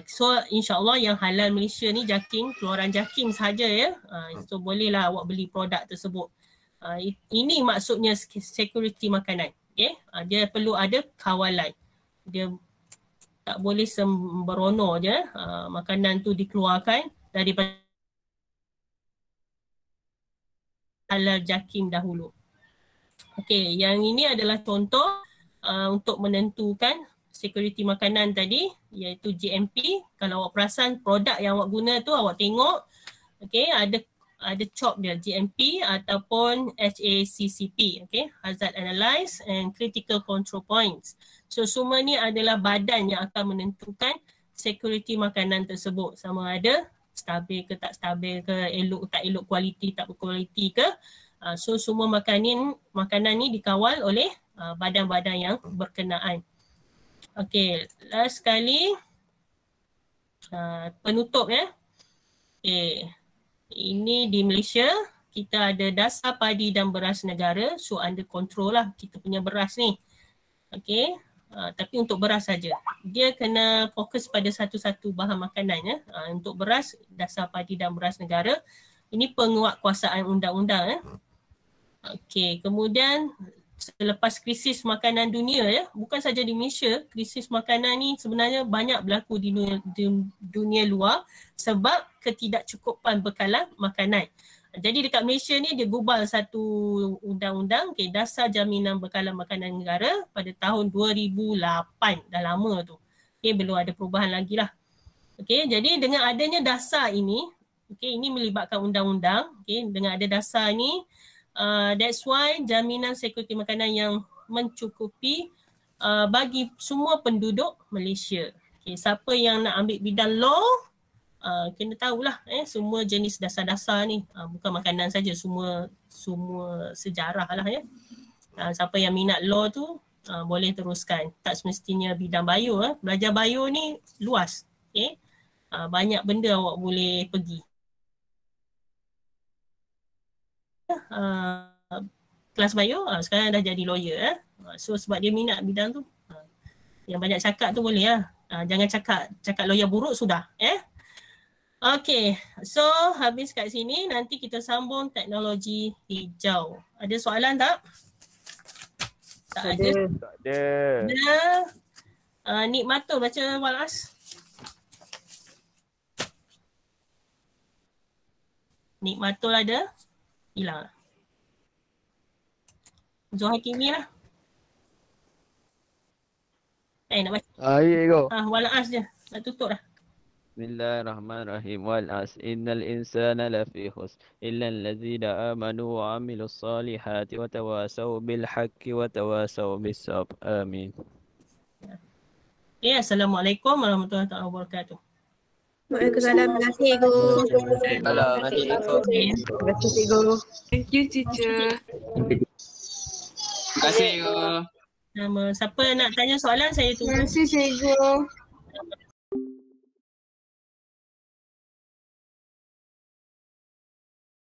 So insyaAllah yang halal Malaysia ni JAKIM, keluaran JAKIM sahaja ya. So bolehlah awak beli produk tersebut. Ini maksudnya security makanan. Okay? Dia perlu ada kawalan. Dia tak boleh sembrono je makanan tu dikeluarkan daripada halal JAKIM dahulu. Okay, yang ini adalah contoh untuk menentukan security makanan tadi, iaitu GMP. Kalau awak perasan produk yang awak guna tu, awak tengok okay, ada chop dia GMP ataupun HACCP, okay, Hazard Analyze and Critical Control Points. So semua ni adalah badan yang akan menentukan security makanan tersebut, sama ada stabil ke tak stabil ke, elok tak elok, kualiti tak berkualiti ke. So semua makanan ni dikawal oleh badan-badan yang berkenaan. Okay, last sekali penutup ya. Okay, ini di Malaysia kita ada Dasar Padi dan Beras Negara, so under control lah kita punya beras ni. Okay, tapi untuk beras saja. Dia kena fokus pada satu-satu bahan makanan ya. Untuk beras, Dasar Padi dan Beras Negara. Ini penguatkuasaan undang-undang ya. Okay, kemudian selepas krisis makanan dunia ya, bukan saja di Malaysia, krisis makanan ni sebenarnya banyak berlaku di dunia luar sebab ketidakcukupan bekalan makanan. Jadi dekat Malaysia ni dia gubal satu undang-undang, okay, Dasar Jaminan Bekalan Makanan Negara pada tahun 2008, dah lama tu. Okay, belum ada perubahan lagi lah. Okay, jadi dengan adanya dasar ini, okay, ini melibatkan undang-undang, okay, dengan ada dasar ni, that's why jaminan security makanan yang mencukupi bagi semua penduduk Malaysia. Okay, siapa yang nak ambil bidang law, kena tahulah semua jenis dasar-dasar ni, bukan makanan saja, semua sejarah lah ya. Siapa yang minat law tu boleh teruskan, tak semestinya bidang bio. Belajar bio ni luas, okay? Banyak benda awak boleh pergi. Kelas bio, sekarang dah jadi lawyer. So sebab dia minat bidang tu, yang banyak cakap tu boleh lah. Jangan cakap lawyer buruk sudah. Okay, so habis kat sini, nanti kita sambung teknologi hijau. Ada soalan tak? Tak ada. Tak ada. Nikmatul baca Walas. Nikmatul ada? Hilang lah. Zuhal Hakimi lah. Nak baca? Here you go. Walas je. Nak tutup dah. Bismillahirrahmanirrahim. Wal as innal insana lafi khusr illa allazina amanu wa amilus salihati wa tawasaw bil haqqi wa tawasaw bis sabr. Amin. Assalamualaikum warahmatullahi wabarakatuh. Waalaikumsalam. Terima kasih, Guru. Terima kasih, Guru. Thank you, teacher. Terima kasih, Guru. Siapa nak tanya soalan, saya tunggu. Terima kasih, Cikgu.